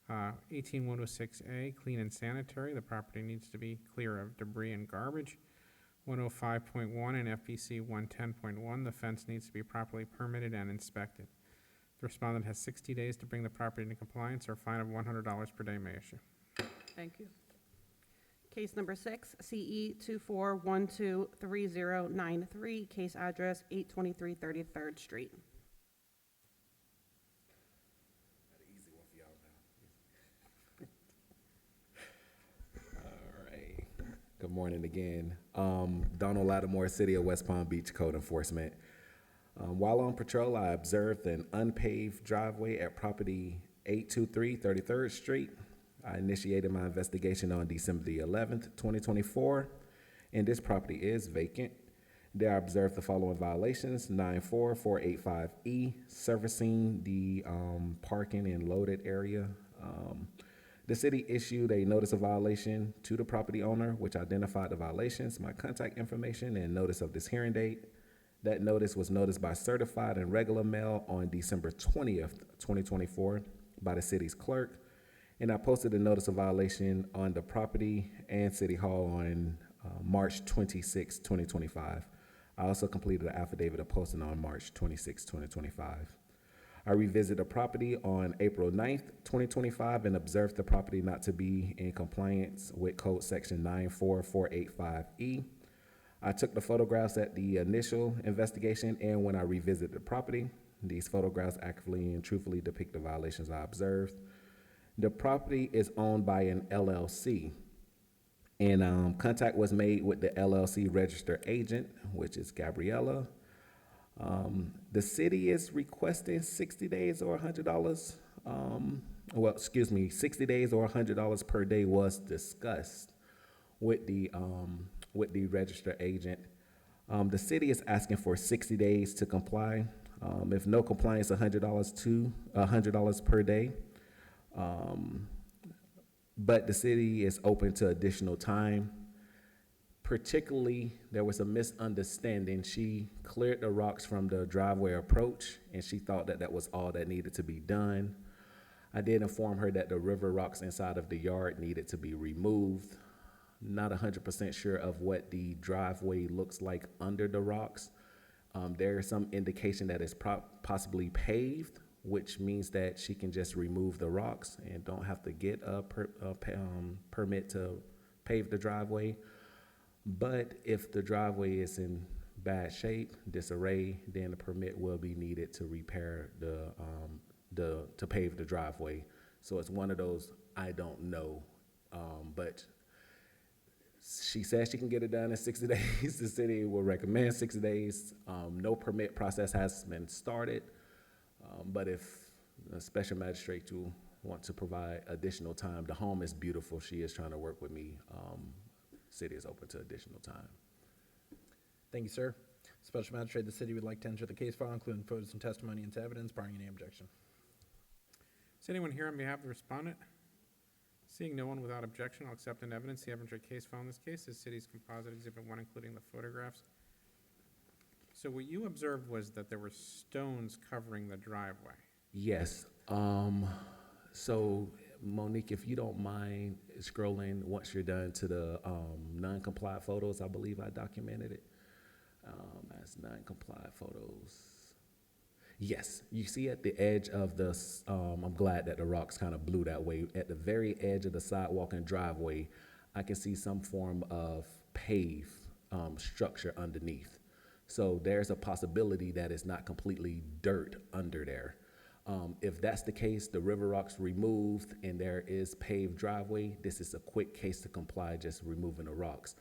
18106A, clean and sanitary, the property needs to be clear of debris and garbage. 105.1 and FBC 110.1, the fence needs to be properly permitted and inspected. The respondent has 60 days to bring the property into compliance, or a fine of $100 per day may issue. Thank you. Case number 6, CE 24123093, case address 823 33rd Street. All right. Good morning again. Donald Lattimore, City of West Palm Beach Code Enforcement. While on patrol, I observed an unpaved driveway at property 823 33rd Street. I initiated my investigation on December the 11th, 2024, and this property is vacant. There I observed the following violations: 94485E, servicing the parking and loaded area. The city issued a notice of violation to the property owner, which identified the violations, my contact information, and notice of this hearing date. That notice was noticed by certified and regular mail on December 20th, 2024 by the city's clerk. And I posted a notice of violation on the property and City Hall on March 26, 2025. I also completed an affidavit of posting on March 26, 2025. I revisited the property on April 9th, 2025, and observed the property not to be in compliance with Code Section 94485E. I took the photographs at the initial investigation and when I revisited the property. These photographs accurately and truthfully depict the violations I observed. The property is owned by an LLC, and contact was made with the LLC registered agent, which is Gabriella. The city is requesting 60 days or $100. 60 days or $100 per day was discussed with the registered agent. The city is asking for 60 days to comply. If no compliance, $100 per day. But the city is open to additional time. Particularly, there was a misunderstanding. She cleared the rocks from the driveway approach, and she thought that that was all that needed to be done. I did inform her that the river rocks inside of the yard needed to be removed. Not 100% sure of what the driveway looks like under the rocks. There is some indication that it's possibly paved, which means that she can just remove the rocks and don't have to get a permit to pave the driveway. But if the driveway is in bad shape, disarray, then a permit will be needed to repair to pave the driveway. So it's one of those, I don't know, but she says she can get it done in 60 days. The city will recommend 60 days. No permit process has been started. But if a special magistrate will want to provide additional time, the home is beautiful. She is trying to work with me. City is open to additional time. Thank you, sir. Special Magistrate, the city would like to enter the case file, including photos and testimony into evidence, barring any objection. Is anyone here on behalf of the respondent? Seeing no one without objection, I'll accept in evidence the evidentiary case file in this case, the city's composite exhibit 1, including the photographs. So what you observed was that there were stones covering the driveway. Yes. So Monique, if you don't mind scrolling once you're done to the non-compliant photos, I believe I documented it as non-compliant photos. Yes, you see at the edge of the, I'm glad that the rocks kind of blew that way. At the very edge of the sidewalk and driveway, I can see some form of paved structure underneath. So there's a possibility that it's not completely dirt under there. If that's the case, the river rocks removed and there is paved driveway, this is a quick case to comply, just removing the rocks.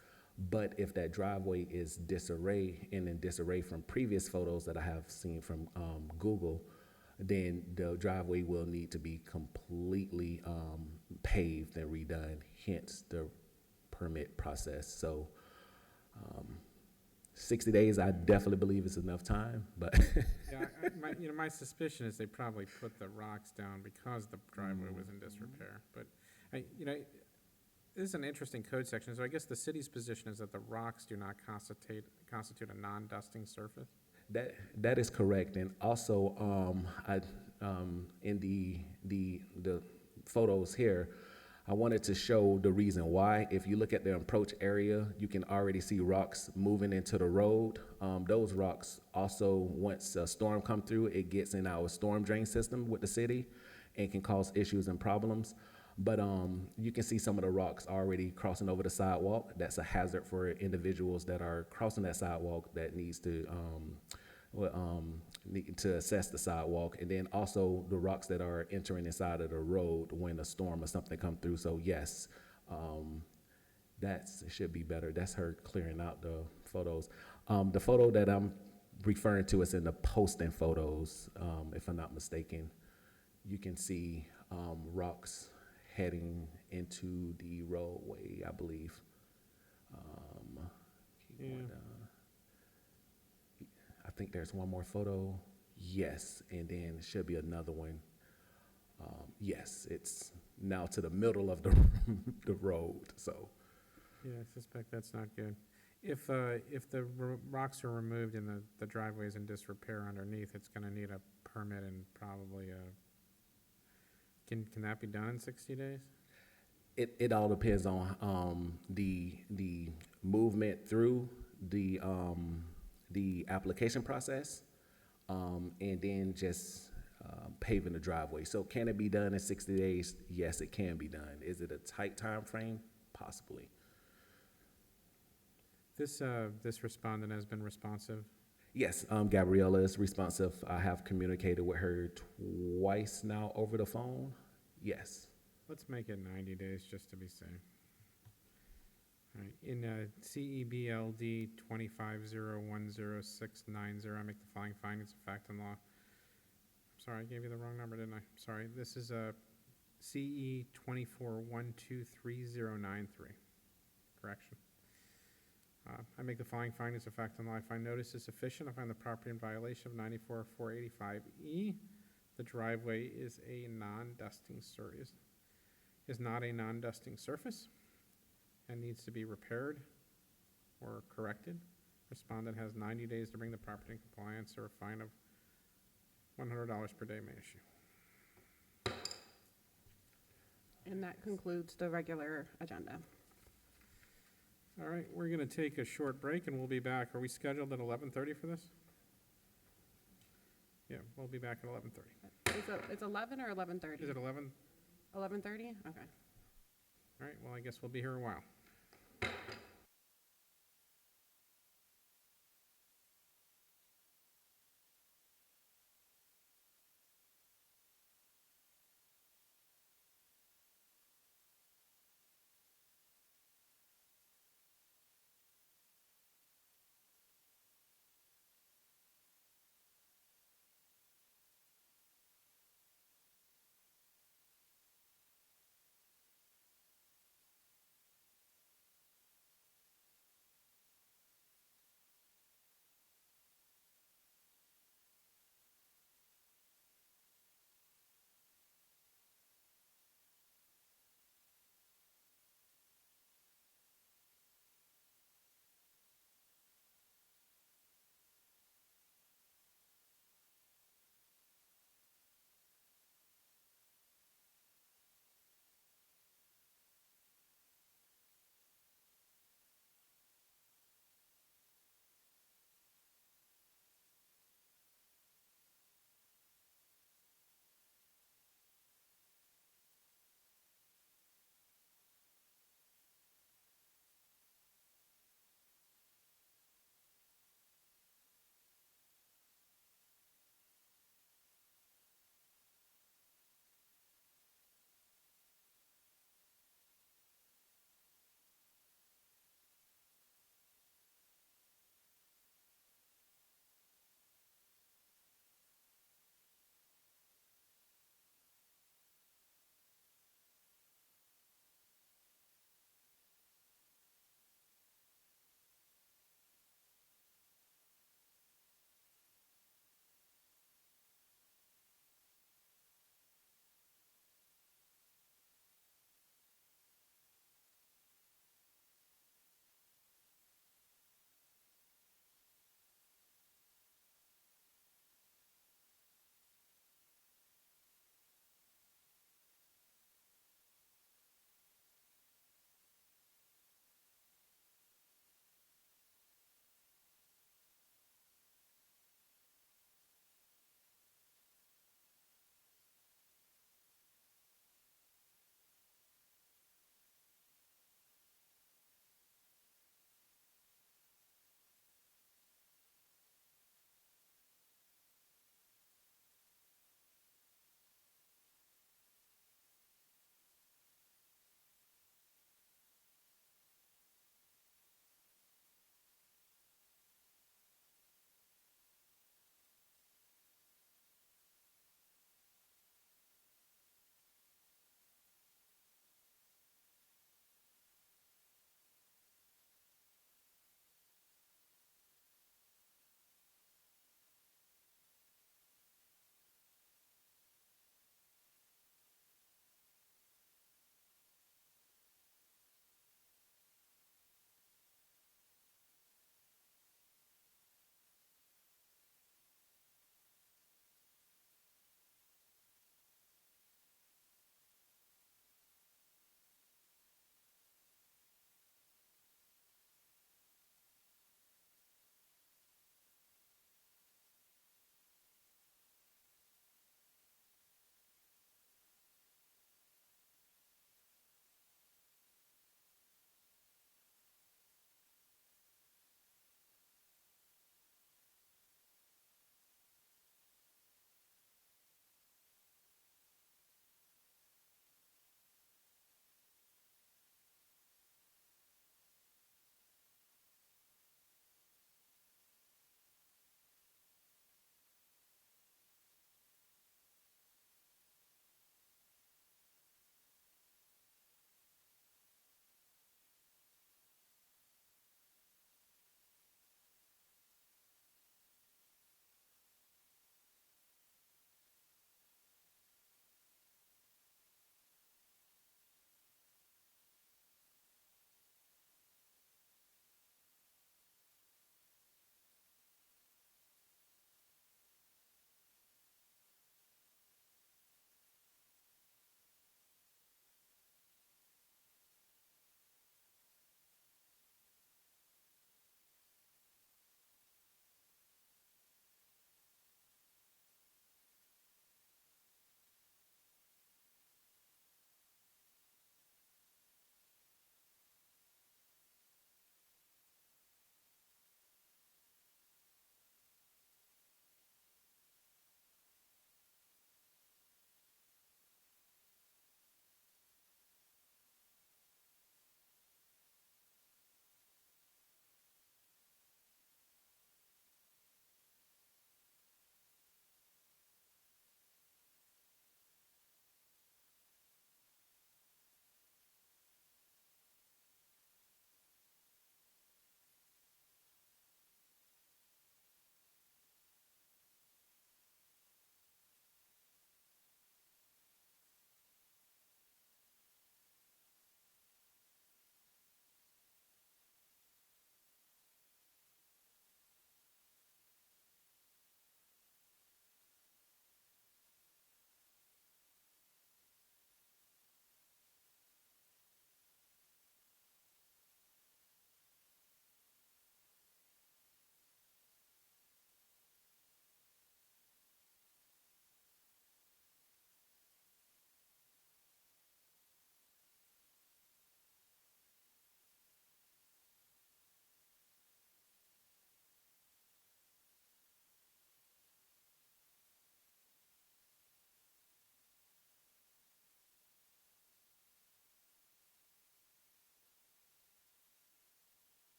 But if that driveway is disarray and in disarray from previous photos that I have seen from Google, then the driveway will need to be completely paved and redone, hence the permit process. So 60 days, I definitely believe is enough time, but. Yeah, my suspicion is they probably put the rocks down because the driveway was in disrepair. But, this is an interesting code section. So I guess the city's position is that the rocks do not constitute a non-dusting surface? That is correct. And also, in the photos here, I wanted to show the reason why. If you look at the approach area, you can already see rocks moving into the road. Those rocks also, once a storm comes through, it gets in our storm drain system with the city and can cause issues and problems. But you can see some of the rocks already crossing over the sidewalk. That's a hazard for individuals that are crossing that sidewalk that needs to need to assess the sidewalk. And then also the rocks that are entering inside of the road when a storm or something comes through. So yes, that should be better. That's her clearing out the photos. The photo that I'm referring to is in the posting photos, if I'm not mistaken. You can see rocks heading into the roadway, I believe. Keep going down. I think there's one more photo. Yes, and then there should be another one. Yes, it's now to the middle of the road, so. Yeah, I suspect that's not good. If the rocks are removed and the driveway is in disrepair underneath, it's gonna need a permit and probably a, can that be done in 60 days? It all depends on, the movement through the application process, and then just, paving the driveway. So can it be done in 60 days? Yes, it can be done. Is it a tight time frame? Possibly. This respondent has been responsive. Yes, Gabriella is responsive. I have communicated with her twice now over the phone. Yes. Let's make it 90 days just to be safe. All right, in CEBLD 2501060, I make the following findings of fact and law. Sorry, I gave you the wrong number, didn't I? Sorry, this is CE 24123093. Correction. I make the following findings of fact and law. I find notice is sufficient. I find the property in violation of 94-485E. The driveway is a non-dusting surface, is not a non-dusting surface, and needs to be repaired or corrected. Respondent has 90 days to bring the property in compliance, or a fine of $100 per day may issue. And that concludes the regular agenda. All right, we're gonna take a short break and we'll be back. Are we scheduled at 11:30 for this? Yeah, we'll be back at 11:30. It's 11 or 11:30? Is it 11? 11:30? Okay. All right, well, I guess we'll be here a while.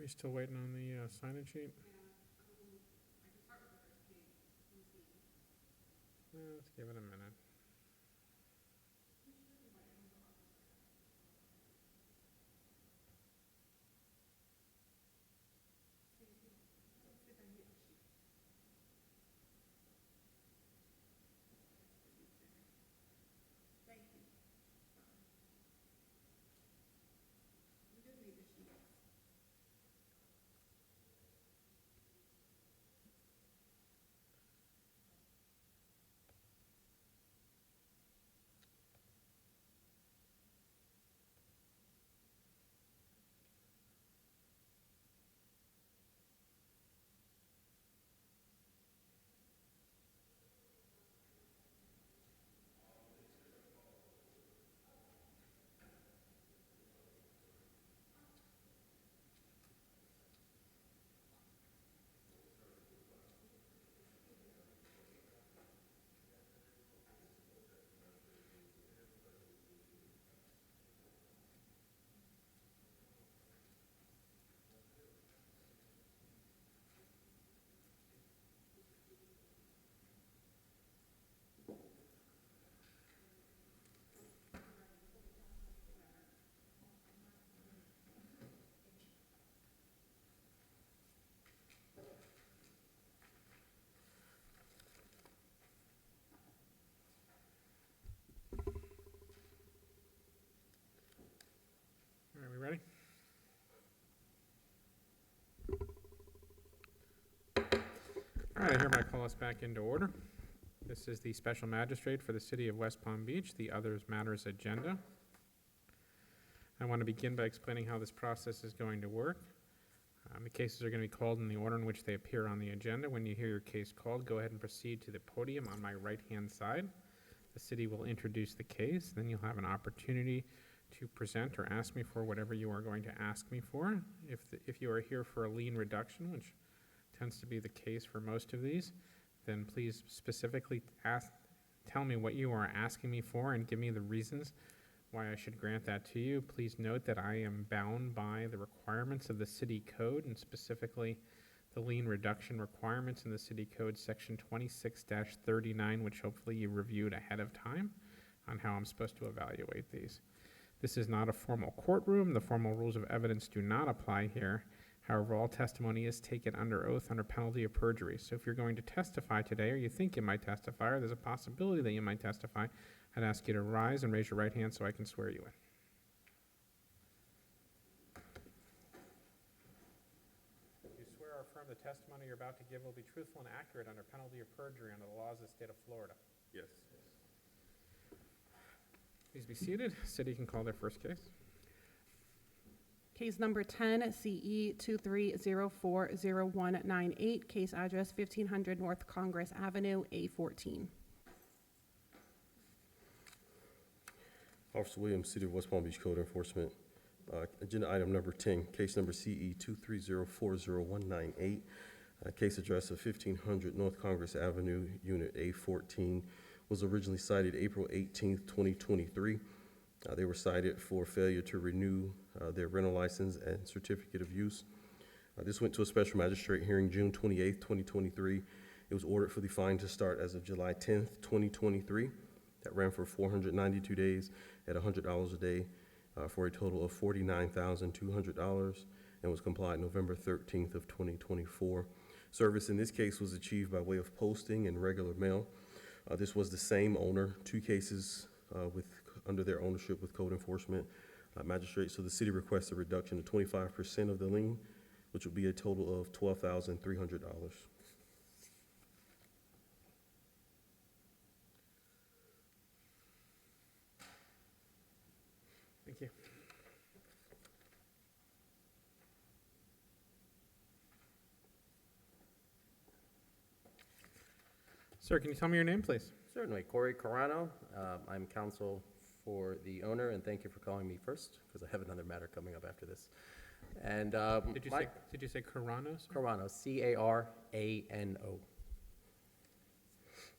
You still waiting on the sign-in sheet? Let's give it a minute. All right, we ready? All right, I hereby call us back into order. This is the special magistrate for the city of West Palm Beach, the others matters agenda. I want to begin by explaining how this process is going to work. The cases are going to be called in the order in which they appear on the agenda. When you hear your case called, go ahead and proceed to the podium on my right-hand side. The city will introduce the case, then you'll have an opportunity to present or ask me for whatever you are going to ask me for. If you are here for a lien reduction, which tends to be the case for most of these, then please specifically tell me what you are asking me for and give me the reasons why I should grant that to you. Please note that I am bound by the requirements of the city code, and specifically the lien reduction requirements in the city code section 26-39, which hopefully you reviewed ahead of time on how I'm supposed to evaluate these. This is not a formal courtroom. The formal rules of evidence do not apply here. However, all testimony is taken under oath under penalty of perjury. So if you're going to testify today, or you think you might testify, or there's a possibility that you might testify, I'd ask you to rise and raise your right hand so I can swear you in. You swear or affirm the testimony you're about to give will be truthful and accurate under penalty of perjury under the laws of the state of Florida. Yes. Please be seated. City can call their first case. Case number 10, CE 23040198, case address 1500 North Congress Avenue, A14. Officer Williams, City of West Palm Beach Code Enforcement. Agenda item number 10, case number CE 23040198, case address of 1500 North Congress Avenue, Unit A14, was originally cited April 18th, 2023. They were cited for failure to renew their rental license and certificate of use. This went to a special magistrate hearing June 28th, 2023. It was ordered for the fine to start as of July 10th, 2023. That ran for 492 days at $100 a day for a total of $49,200 and was complied November 13th of 2024. Service in this case was achieved by way of posting and regular mail. This was the same owner, two cases under their ownership with code enforcement magistrate. So the city requests a reduction of 25% of the lien, which would be a total of $12,300. Thank you. Sir, can you tell me your name, please? Certainly. Corey Carano. I'm counsel for the owner, and thank you for calling me first, because I have another matter coming up after this. And Did you say Carano, sir? Carano, C-A-R-A-N-O.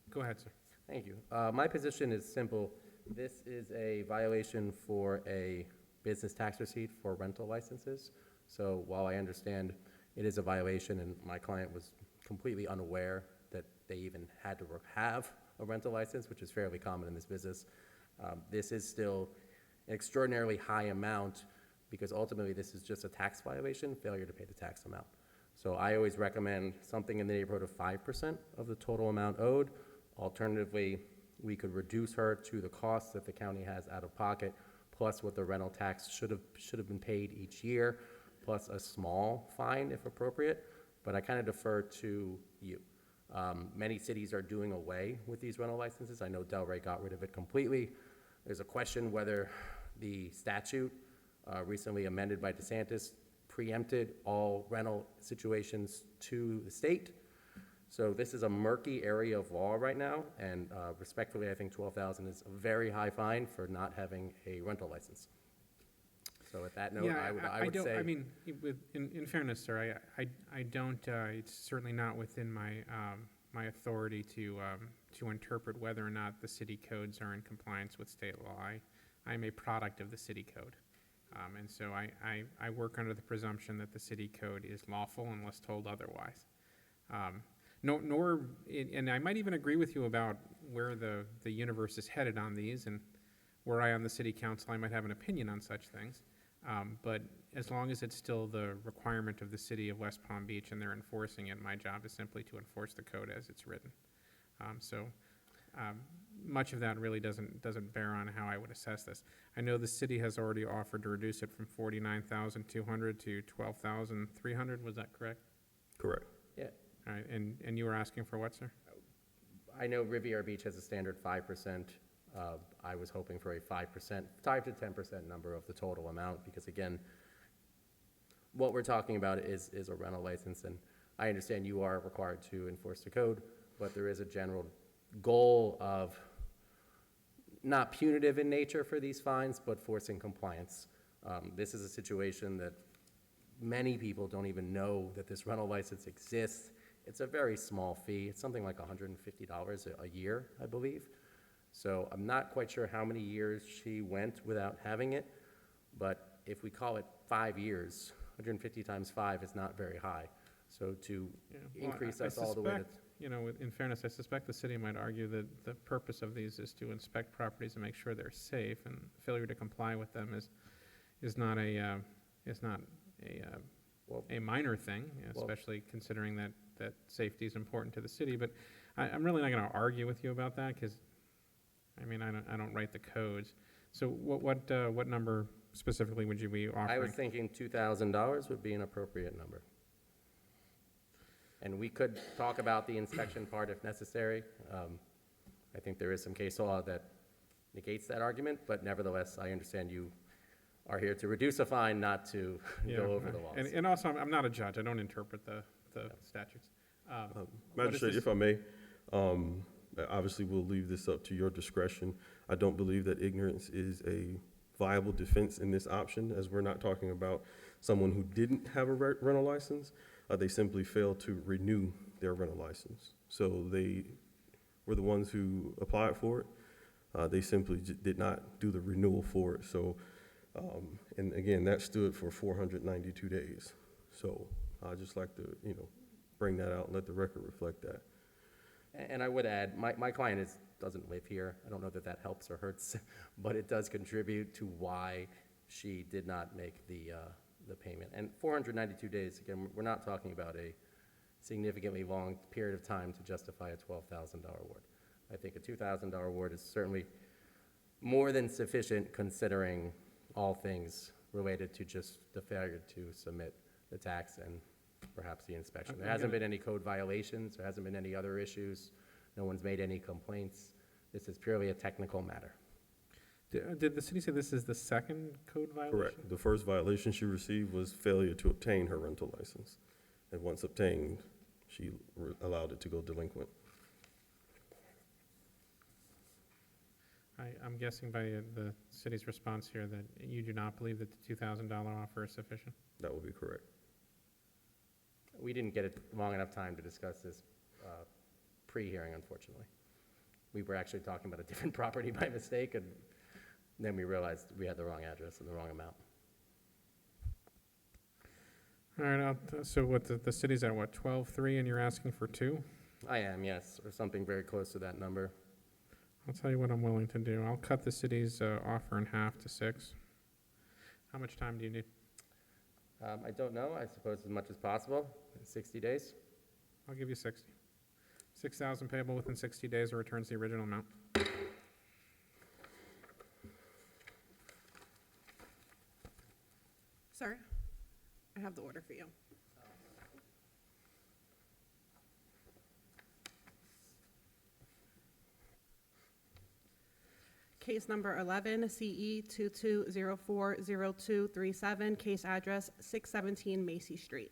Go ahead, sir. Thank you. My position is simple. This is a violation for a business tax receipt for rental licenses. So while I understand it is a violation, and my client was completely unaware that they even had to have a rental license, which is fairly common in this business, this is still an extraordinarily high amount, because ultimately this is just a tax violation, failure to pay the tax amount. So I always recommend something in the neighborhood of 5% of the total amount owed. Alternatively, we could reduce her to the cost that the county has out of pocket, plus what the rental tax should have been paid each year, plus a small fine if appropriate, but I kind of defer to you. Many cities are doing away with these rental licenses. I know Delray got rid of it completely. There's a question whether the statute recently amended by DeSantis preempted all rental situations to the state. So this is a murky area of law right now, and respectfully, I think $12,000 is a very high fine for not having a rental license. So with that note, Yeah, I would say. I mean, in fairness, sir, I don't, it's certainly not within my, my authority to interpret whether or not the city codes are in compliance with state law. I'm a product of the city code. And so I work under the presumption that the city code is lawful unless told otherwise. And I might even agree with you about where the universe is headed on these, and were I on the city council, I might have an opinion on such things. But as long as it's still the requirement of the city of West Palm Beach and they're enforcing it, my job is simply to enforce the code as it's written. Much of that really doesn't bear on how I would assess this. I know the city has already offered to reduce it from $49,200 to $12,300. Was that correct? Correct. Yeah. All right, and you were asking for what, sir? I know Riviera Beach has a standard 5%. I was hoping for a 5%, 5 to 10% number of the total amount, because again, what we're talking about is a rental license, and I understand you are required to enforce the code, but there is a general goal of not punitive in nature for these fines, but forcing compliance. This is a situation that many people don't even know that this rental license exists. It's a very small fee. It's something like $150 a year, I believe. So I'm not quite sure how many years she went without having it, but if we call it 5 years, 150 times 5 is not very high. So to increase us all the way to... You know, in fairness, I suspect the city might argue that the purpose of these is to inspect properties and make sure they're safe, and failure to comply with them is not a minor thing, especially considering that safety is important to the city. But I'm really not going to argue with you about that, because I mean, I don't write the codes. So what number specifically would you be offering? I was thinking $2,000 would be an appropriate number. And we could talk about the inspection part if necessary. I think there is some case law that negates that argument, but nevertheless, I understand you are here to reduce a fine, not to go over the laws. And also, I'm not a judge. I don't interpret the statutes. Magistrate, if I may, obviously we'll leave this up to your discretion. I don't believe that ignorance is a viable defense in this option, as we're not talking about someone who didn't have a rental license. They simply failed to renew their rental license. So they were the ones who applied for it. They simply did not do the renewal for it. So, and again, that stood for 492 days. So I'd just like to, bring that out and let the record reflect that. And I would add, my client doesn't live here. I don't know that that helps or hurts, but it does contribute to why she did not make the payment. And 492 days, again, we're not talking about a significantly long period of time to justify a $12,000 award. I think a $2,000 award is certainly more than sufficient, considering all things related to just the failure to submit the tax and perhaps the inspection. There hasn't been any code violations. There hasn't been any other issues. No one's made any complaints. This is purely a technical matter. Did the city say this is the second code violation? Correct. The first violation she received was failure to obtain her rental license. And once obtained, she allowed it to go delinquent. I'm guessing by the city's response here that you do not believe that the $2,000 offer is sufficient? That would be correct. We didn't get long enough time to discuss this pre-hearing, unfortunately. We were actually talking about a different property by mistake, and then we realized we had the wrong address and the wrong amount. All right, so what, the city's at what, 12.3, and you're asking for 2? I am, yes, or something very close to that number. I'll tell you what I'm willing to do. I'll cut the city's offer in half to 6. How much time do you need? I don't know, I suppose as much as possible, 60 days. I'll give you 60. 6,000 payable within 60 days or returns the original amount. Sir, I have the order for you. Case number 11, CE 22040237, case address 617 Macy Street.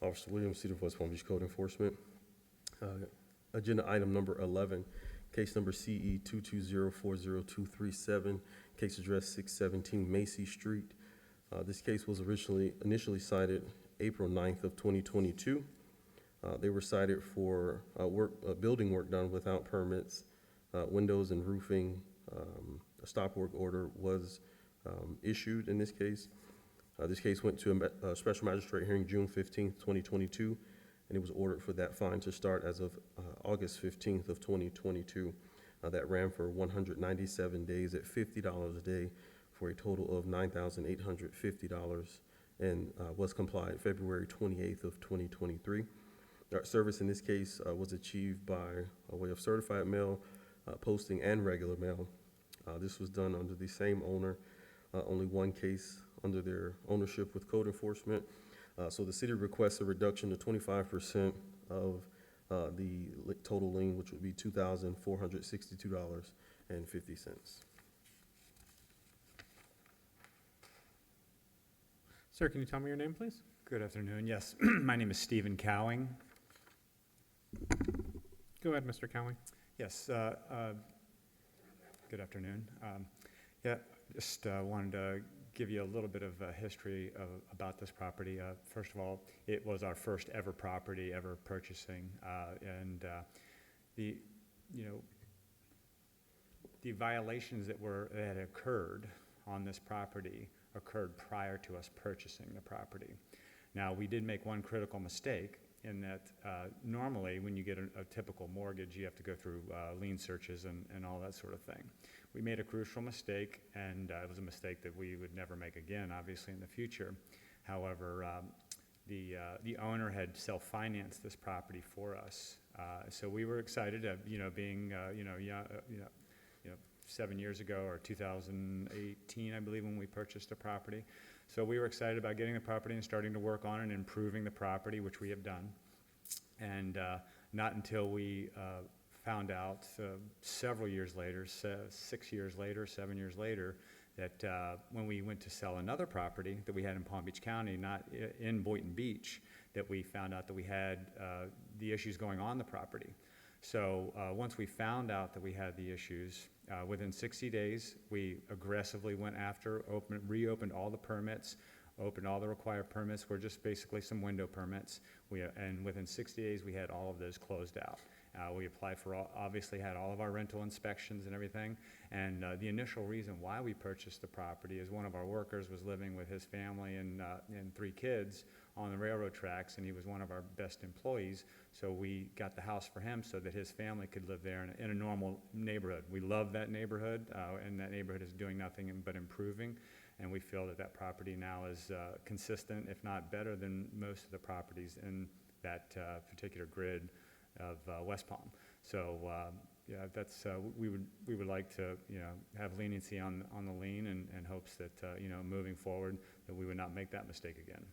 Officer Williams, City of West Palm Beach Code Enforcement. Agenda item number 11, case number CE 22040237, case address 617 Macy Street. This case was initially cited April 9th of 2022. They were cited for building work done without permits, windows and roofing. A stop work order was issued in this case. This case went to a special magistrate hearing June 15th, 2022, and it was ordered for that fine to start as of August 15th of 2022. That ran for 197 days at $50 a day for a total of $9,850 and was complied February 28th of 2023. Our service in this case was achieved by a way of certified mail, posting, and regular mail. This was done under the same owner, only one case under their ownership with code enforcement. So the city requests a reduction to 25% of the total lien, which would be $2,462.50. Sir, can you tell me your name, please? Good afternoon. Yes, my name is Stephen Cowing. Go ahead, Mr. Cowling. Yes, good afternoon. Just wanted to give you a little bit of a history about this property. First of all, it was our first ever property ever purchasing, and the violations that had occurred on this property occurred prior to us purchasing the property. Now, we did make one critical mistake in that normally when you get a typical mortgage, you have to go through lien searches and all that sort of thing. We made a crucial mistake, and it was a mistake that we would never make again, obviously, in the future. However, the owner had self-financed this property for us, so we were excited, being 7 years ago, or 2018, I believe, when we purchased the property. So we were excited about getting the property and starting to work on it and improving the property, which we have done. And not until we found out several years later, 6 years later, 7 years later, that when we went to sell another property that we had in Palm Beach County, not in Boynton Beach, that we found out that we had the issues going on the property. So once we found out that we had the issues, within 60 days, we aggressively went after, reopened all the permits, opened all the required permits. Were just basically some window permits. And within 60 days, we had all of those closed out. We applied for obviously had all of our rental inspections and everything. And the initial reason why we purchased the property is one of our workers was living with his family and 3 kids on the railroad tracks, and he was one of our best employees. So we got the house for him so that his family could live there in a normal neighborhood. We love that neighborhood, and that neighborhood is doing nothing but improving. And we feel that that property now is consistent, if not better, than most of the properties in that particular grid of West Palm. So yeah, that's we would like to have leniency on the lien, and hopes that moving forward that we would not make that mistake again.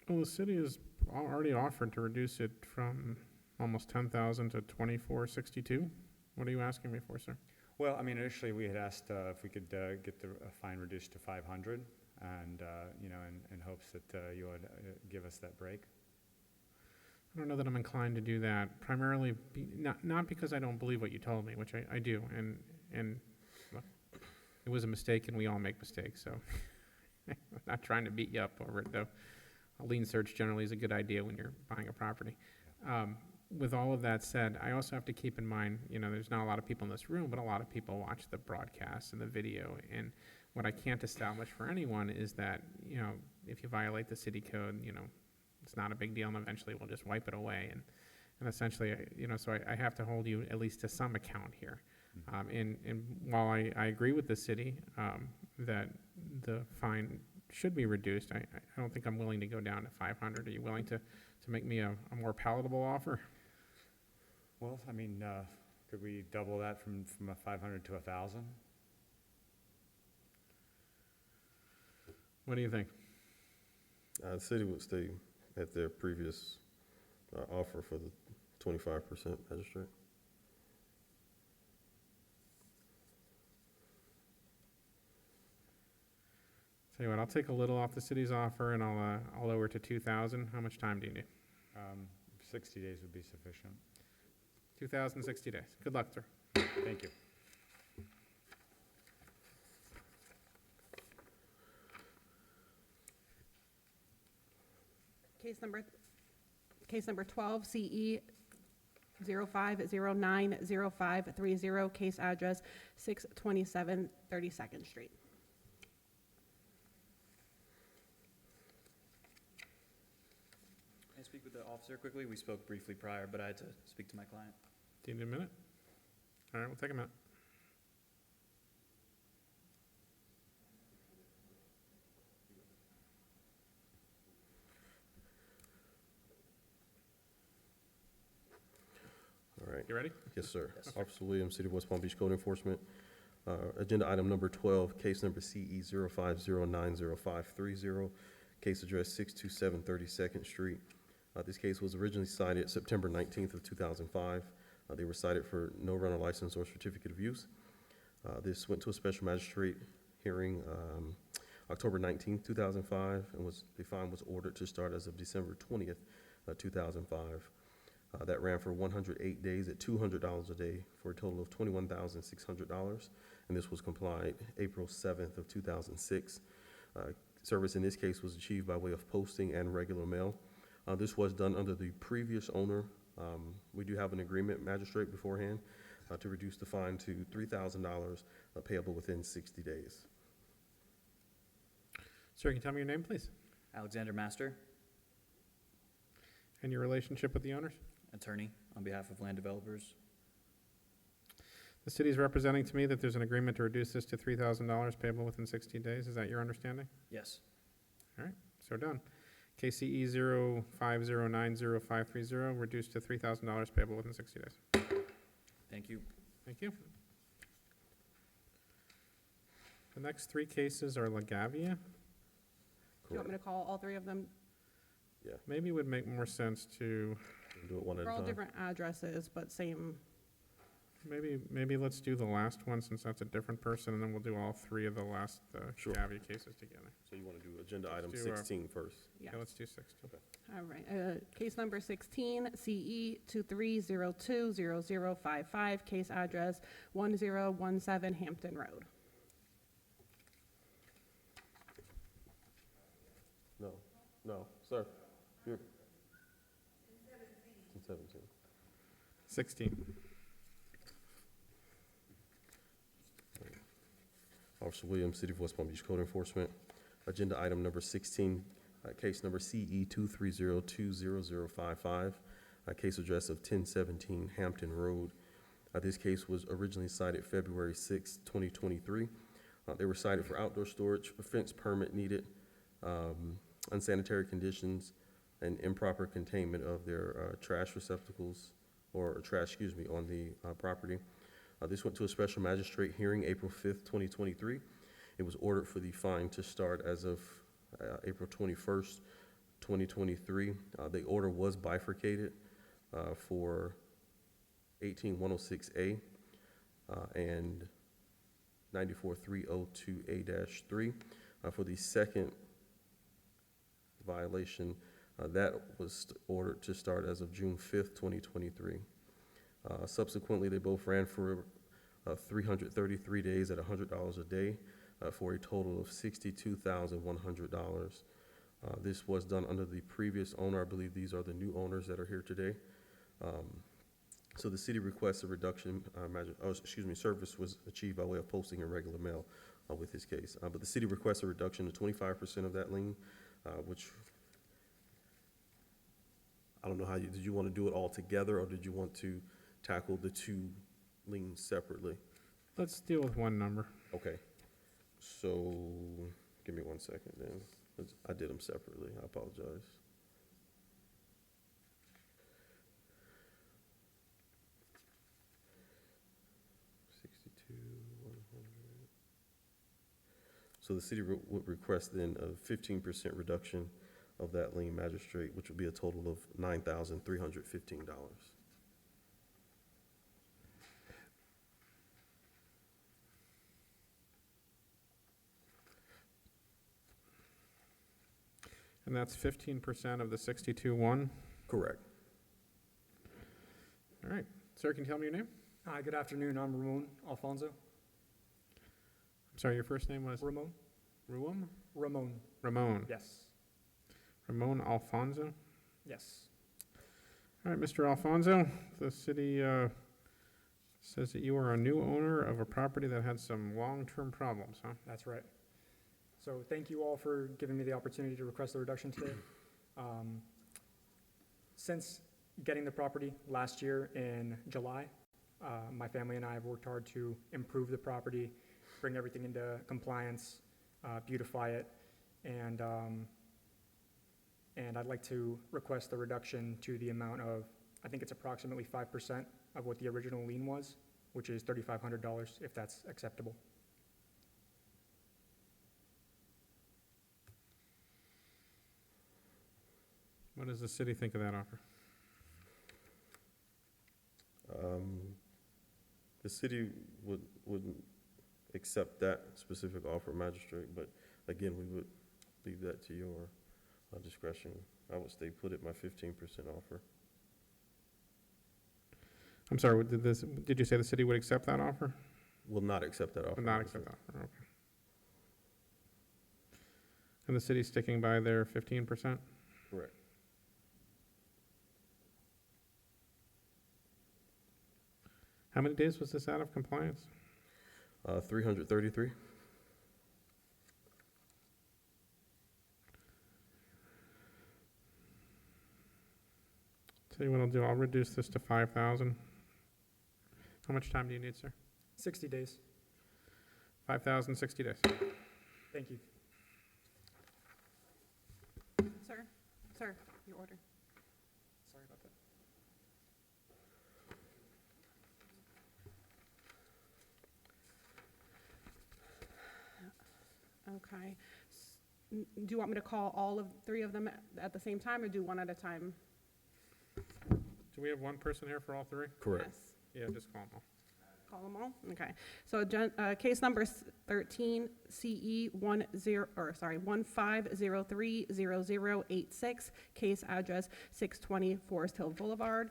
Well, the city has already offered to reduce it from almost 10,000 to 2462. What are you asking me for, sir? Well, I mean, initially we had asked if we could get the fine reduced to 500, and in hopes that you would give us that break. I don't know that I'm inclined to do that, primarily not because I don't believe what you told me, which I do, and well, it was a mistake, and we all make mistakes, so I'm not trying to beat you up over it, though. A lien search generally is a good idea when you're buying a property. with all of that said, I also have to keep in mind, there's not a lot of people in this room, but a lot of people watch the broadcast and the video. And what I can't establish for anyone is that, if you violate the city code, it's not a big deal, and eventually we'll just wipe it away. And essentially, so I have to hold you at least to some account here. And while I agree with the city that the fine should be reduced, I don't think I'm willing to go down to 500. Are you willing to make me a more palatable offer? Well, I mean, could we double that from a 500 to 1,000? What do you think? The city would stay at their previous offer for the 25% magistrate. Tell you what, I'll take a little off the city's offer, and I'll lower to 2,000. How much time do you need? 60 days would be sufficient. 2,060 days. Good luck, sir. Thank you. Case number 12, CE 05090530, case address 627 32nd Street. Can I speak with the officer quickly? We spoke briefly prior, but I had to speak to my client. Do you need a minute? All right, we'll take a minute. All right. You ready? Yes, sir. Yes. Officer Williams, City of West Palm Beach Code Enforcement. Agenda item number 12, case number CE 05090530, case address 627 32nd Street. This case was originally cited September 19th of 2005. They were cited for no rental license or certificate of use. This went to a special magistrate hearing October 19th, 2005, and the fine was ordered to start as of December 20th, 2005. That ran for 108 days at $200 a day for a total of $21,600, and this was complied April 7th of 2006. Service in this case was achieved by way of posting and regular mail. This was done under the previous owner. We do have an agreement, magistrate, beforehand to reduce the fine to $3,000 payable within 60 days. Sir, can you tell me your name, please? Alexander Master, And your relationship with the owners? attorney on behalf of land developers. The city is representing to me that there's an agreement to reduce this to $3,000 payable within 60 days. Is that your understanding? Yes. All right, so done. KCE 05090530, reduced to $3,000 payable within 60 days. Thank you. Thank you. The next three cases are Lagavia. Do you want me to call all three of them? Maybe it would make more sense to, Do it one at a They're all time. different addresses, but same. maybe let's do the last one since that's a different person, and then we'll do all three of the last Sure. Lagavia cases together. So you want to do agenda item do, 16 first? Yes. Okay, let's do 16. All right, case number 16, CE 23020055, case address 1017 Hampton Road. No, sir. You're. 17. 16. Officer Williams, City of West Palm Beach Code Enforcement. Agenda item number 16, case number CE 230200055, case address of 1017 Hampton Road. This case was originally cited February 6, 2023. They were cited for outdoor storage, a fence permit needed, unsanitary conditions, and improper containment of their trash receptacles, or trash, on the property. This went to a special magistrate hearing April 5th, 2023. It was ordered for the fine to start as of April 21st, 2023. The order was bifurcated for 18106A and 94302A-3. For the second violation, that was ordered to start as of June 5th, 2023. Subsequently, they both ran for 333 days at $100 a day for a total of $62,100. This was done under the previous owner. I believe these are the new owners that are here today. So the city requests a reduction, service was achieved by way of posting in regular mail with this case. But the city requests a reduction to 25% of that lien, which I don't know how did you want to do it all together, or did you want to tackle the two liens separately? Let's deal with one number. Okay, so give me 1 second then. I did them separately, I apologize. So the city would request then a 15% reduction of that lien, magistrate, which would be a total of $9,315. And that's 15% of the 62-1? Correct. All right. Sir, can you tell me your name? Hi, good afternoon. I'm Ramon Alfonso. I'm sorry, your first name was? Ramon. Ruam? Ramon. Ramon. Yes. Ramon Alfonso? Yes. All right, Mr. Alfonso, the city says that you are a new owner of a property that had some long-term problems, huh? That's right. So thank you all for giving me the opportunity to request a reduction today. Since getting the property last year in July, my family and I have worked hard to improve the property, bring everything into compliance, beautify it, and I'd like to request a reduction to the amount of, I think it's approximately 5% of what the original lien was, which is $3,500, if that's acceptable. What does the city think of that offer? The city wouldn't accept that specific offer, magistrate, but again, we would leave that to your discretion. I would stay put at my 15% offer. I'm sorry, did you say the city would accept that offer? Will not accept that offer. Would not accept that offer, okay. And the city's sticking by their 15%? Correct. How many days was this out of compliance? 333. Tell you what I'll do, I'll reduce this to 5,000. How much time do you need, sir? 60 days. 5,000, 60 days. Thank you. Sir, your order. Sorry about that. Okay. Do you want me to call all of three of them at the same time, or do one at a time? Do we have one person here for all three? Correct. Yes. Yeah, just call them all. Call them all? Okay. So, case number 13, CE 15030086, case address 620 Forest Hill Boulevard.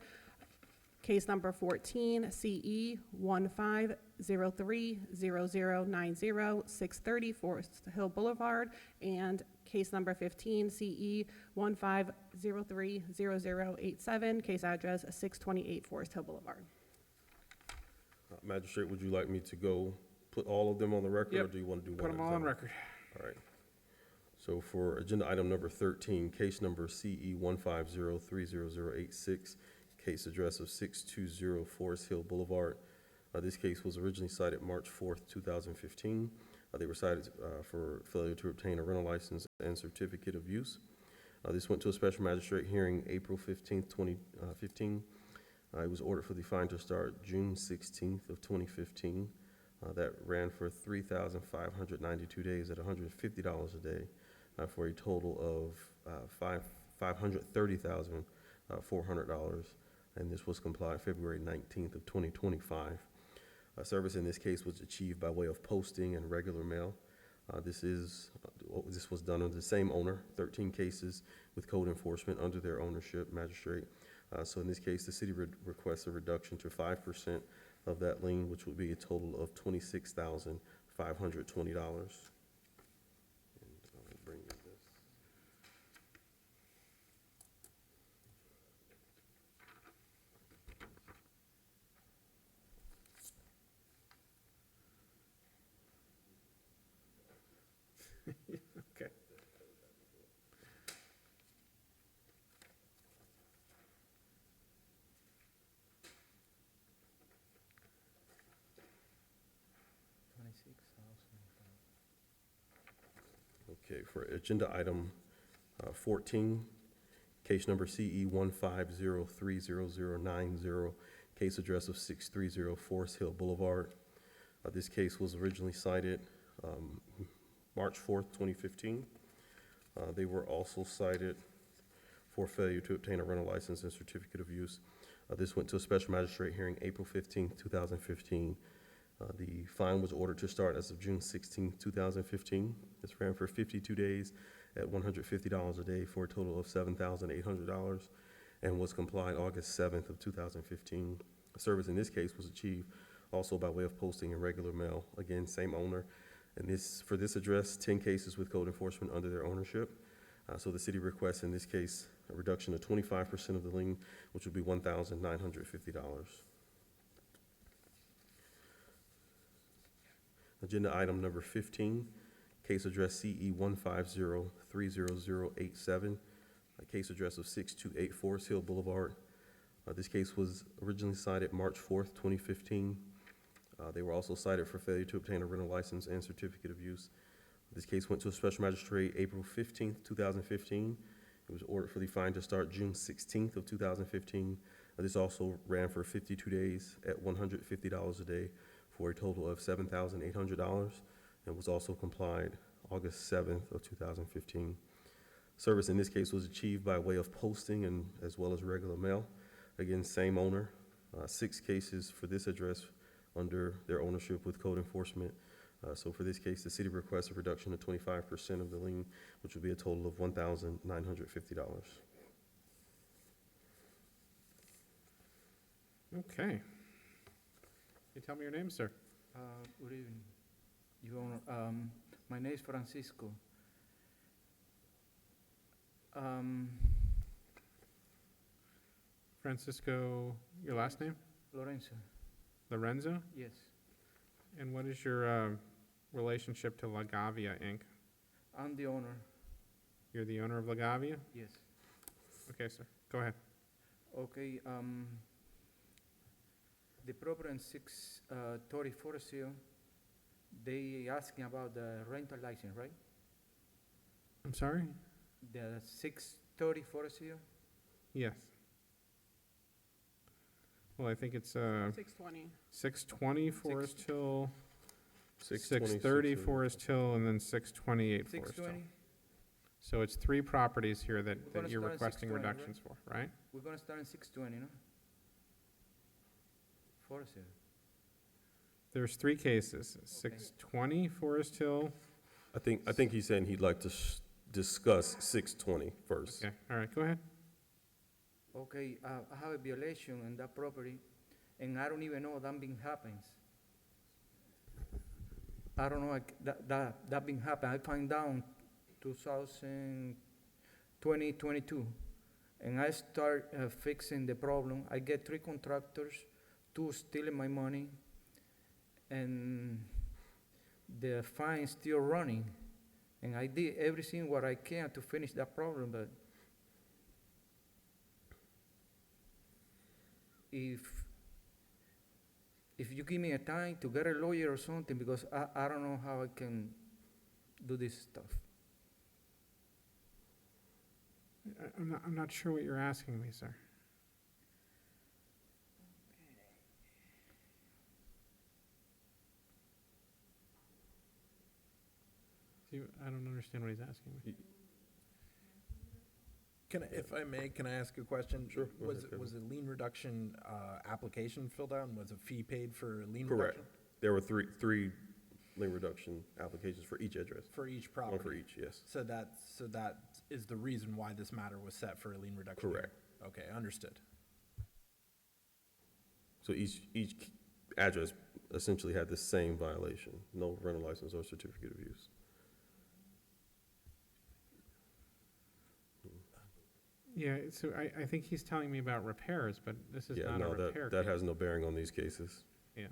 Case number 14, CE 15030090, 630 Forest Hill Boulevard. And case number 15, CE 15030087, case address 628 Forest Hill Boulevard. Magistrate, would you like me to go put all of them on the record, or Yep. do you want to do one Put at them a all on time? record. All right. So for agenda item number 13, case number CE 15030086, case address of 620 Forest Hill Boulevard. This case was originally cited March 4th, 2015. They were cited for failure to obtain a rental license and certificate of use. This went to a special magistrate hearing April 15th, 2015. It was ordered for the fine to start June 16th of 2015. That ran for 3,592 days at $150 a day, for a total of $530,400. And this was complied February 19th of 2025. Service in this case was achieved by way of posting and regular mail. This was done under the same owner, 13 cases with code enforcement under their ownership, magistrate. So in this case, the city requests a reduction to 5% of that lien, which would be a total of $26,520. And I'll bring you this. Okay, for agenda item 14, case number CE 1503090, case address of 630 Forest Hill Boulevard. This case was originally cited March 4th, 2015. They were also cited for failure to obtain a rental license and certificate of use. This went to a special magistrate hearing April 15th, 2015. The fine was ordered to start as of June 16th, 2015. This ran for 52 days at $150 a day for a total of $7,800 and was complied August 7th of 2015. Service in this case was achieved also by way of posting in regular mail. Again, same owner. And for this address, 10 cases with code enforcement under their ownership. So the city requests in this case a reduction of 25% of the lien, which would be $1,950. Agenda item number 15, case address CE 1503087, a case address of 628 Forest Hill Boulevard. This case was originally cited March 4th, 2015. They were also cited for failure to obtain a rental license and certificate of use. This case went to a special magistrate April 15th, 2015. It was ordered for the fine to start June 16th of 2015. This also ran for 52 days at $150 a day for a total of $7,800 and was also complied August 7th of 2015. Service in this case was achieved by way of posting and as well as regular mail. Again, same owner. 6 cases for this address under their ownership with code enforcement. So for this case, the city requests a reduction of 25% of the lien, which would be a total of $1,950. Okay. Can you tell me your name, sir? Good evening, Your Honor. My name is Francisco. Francisco, your last name? Lorenzo. Lorenzo? Yes. And what is your relationship to Lagavia, Inc.? I'm the owner. You're the owner of Lagavia? Yes. Okay, sir. Go ahead. Okay. The property in 630 Forest Hill, they asking about the rental license, right? I'm sorry? The 630 Forest Hill? Yes. Well, I think it's 620. 620 Forest Hill, 620, 630 Forest Hill, and then 628 Forest Hill. 620? So it's 3 properties here that gonna you're start at requesting 620, reductions for, right? We're gonna start in 620, no? Forest Hill. There's 3 cases, 620 Forest Hill. I think he's saying he'd like to discuss 620 first. Okay, all right, go ahead. Okay, I have a violation in that property, and I don't even know that been happens. I don't know that been happen. I find out 2022, and I start fixing the problem. I get 3 contractors, 2 stealing my money, and the fine still running. And I did everything what I can to finish that problem, but if you give me a time to get a lawyer or something, because I don't know how I can do this stuff. I'm not sure what you're asking me, sir. I don't understand what he's asking me. If I may, can I ask a question? Sure. Go Was ahead, a lien reduction application filled out, and was a fee paid for lien Correct. reduction? There were three lien reduction applications for each address. For each property? One for each, yes. So that is the reason why this matter was set for a lien reduction? Correct. Okay, understood. So each address essentially had the same violation, no rental license or certificate of use. Yeah, so I think he's telling me about repairs, but this is Yeah, not a no, repair that case. has no bearing on these cases. Yeah.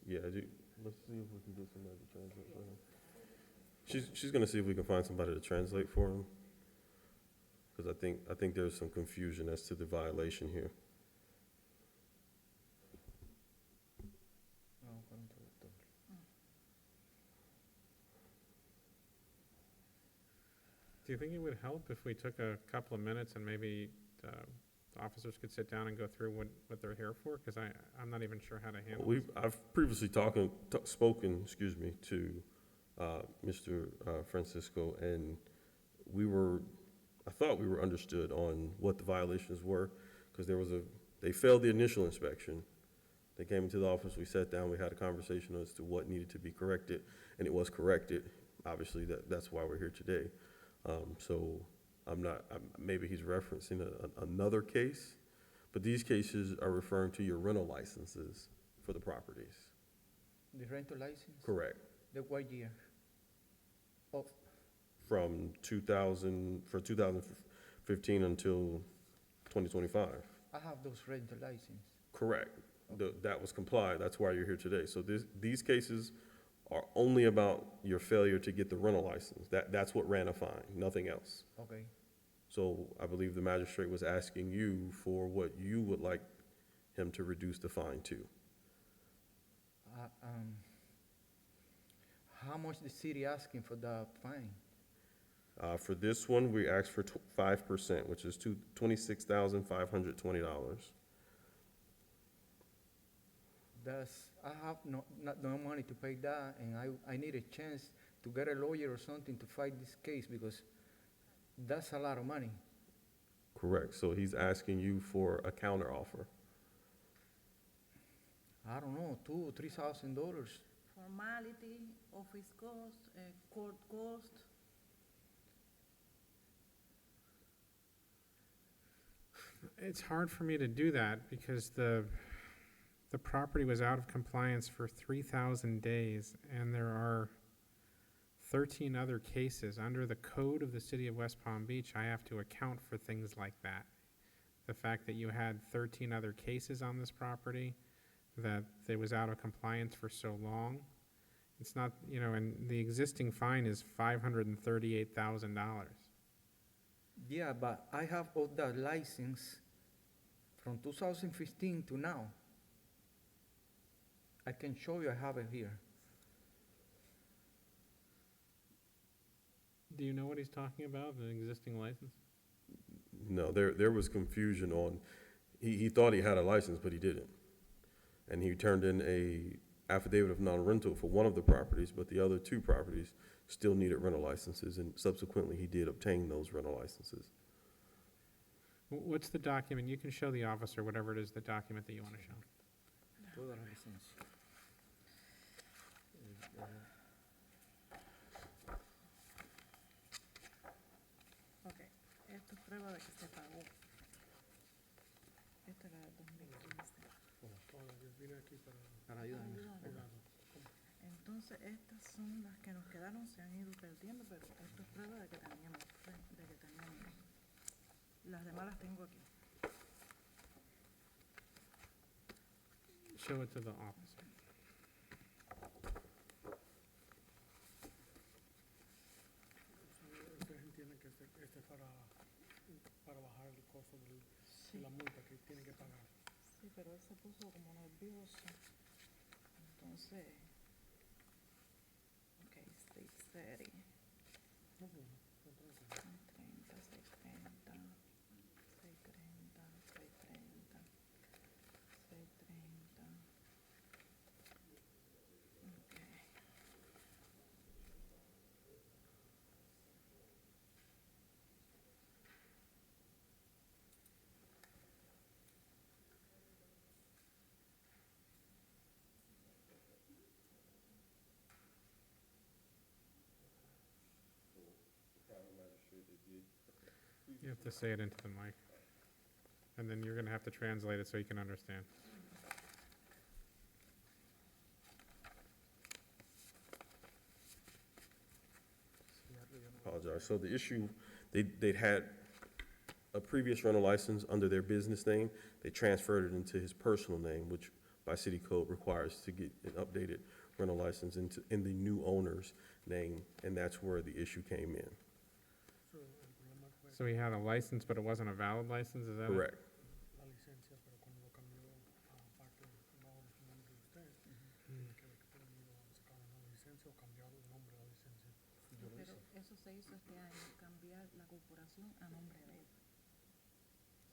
Yeah, let's see if we can get somebody to translate for him. She's gonna see if we can find somebody to translate for him. Because I think there's some confusion as to the violation here. do you think it would help if we took a couple of minutes and maybe the officers could sit down and go through what they're here for? Because I'm not even sure how to handle this. I've previously spoken, to Mr. Francisco, and I thought we were understood on what the violations were, because they failed the initial inspection. They came into the office, we sat down, we had a conversation as to what needed to be corrected, and it was corrected. Obviously, that's why we're here today. So maybe he's referencing another case, but these cases are referring to your rental licenses for the properties. The rental license? Correct. The what year? Of From 2015 until 2025. I have those rental license. Correct. That was complied. That's why you're here today. So these cases are only about your failure to get the rental license. That's what ran a fine, nothing else. Okay. So I believe the magistrate was asking you for what you would like him to reduce the fine to. How much the city asking for the fine? For this one, we asked for 5%, which is $26,520. I have no money to pay that, and I need a chance to get a lawyer or something to fight this case, because that's a lot of money. Correct. So he's asking you for a counteroffer. I don't know, $2,000 or $3,000. Formality, office cost, court cost. It's hard for me to do that because the property was out of compliance for 3,000 days, and there are 13 other cases. Under the code of the city of West Palm Beach, I have to account for things like that. The fact that you had 13 other cases on this property, that it was out of compliance for so long. It's not, and the existing fine is $538,000. Yeah, but I have all that license from 2015 to now. I can show you, I have it here. Do you know what he's talking about, the existing license? No, there was confusion on, he thought he had a license, but he didn't. And he turned in a affidavit of non-rental for one of the properties, but the other two properties still needed rental licenses, and subsequently he did obtain those rental licenses. What's the document? You can show the officer whatever it is, the document that you want to show. Toda la licencia. Ok, esto es prueba de que se pagó. Esta era de 2015. Para ayudarme. Entonces, estas son las que nos quedaron, se han ido perdiendo, pero esto es prueba de que teníamos. Las demás las tengo aquí. Show it to the officer. Ustedes entienden que este es para bajar el costo de la multa que tienen que pagar. Sí, pero él se puso como nervioso. Entonces, ok, state steady. 30, 630, 630, 630, 630. Ok. You have to say it into the mic. And then you're going to have to translate it so you can understand. Apologize. So the issue, they'd had a previous rental license under their business name. They transferred it into his personal name, which by city code requires to get an updated rental license in the new owner's name, and that's where the issue came in. So he had a license, but it wasn't a valid license, is that it? Correct. La licencia, pero cuando lo cambió aparte bajo su nombre de usted, tiene que haber tenido sacar una licencia o cambiar el nombre de la licencia. Pero eso se hizo este año, cambiar título a nombre de él.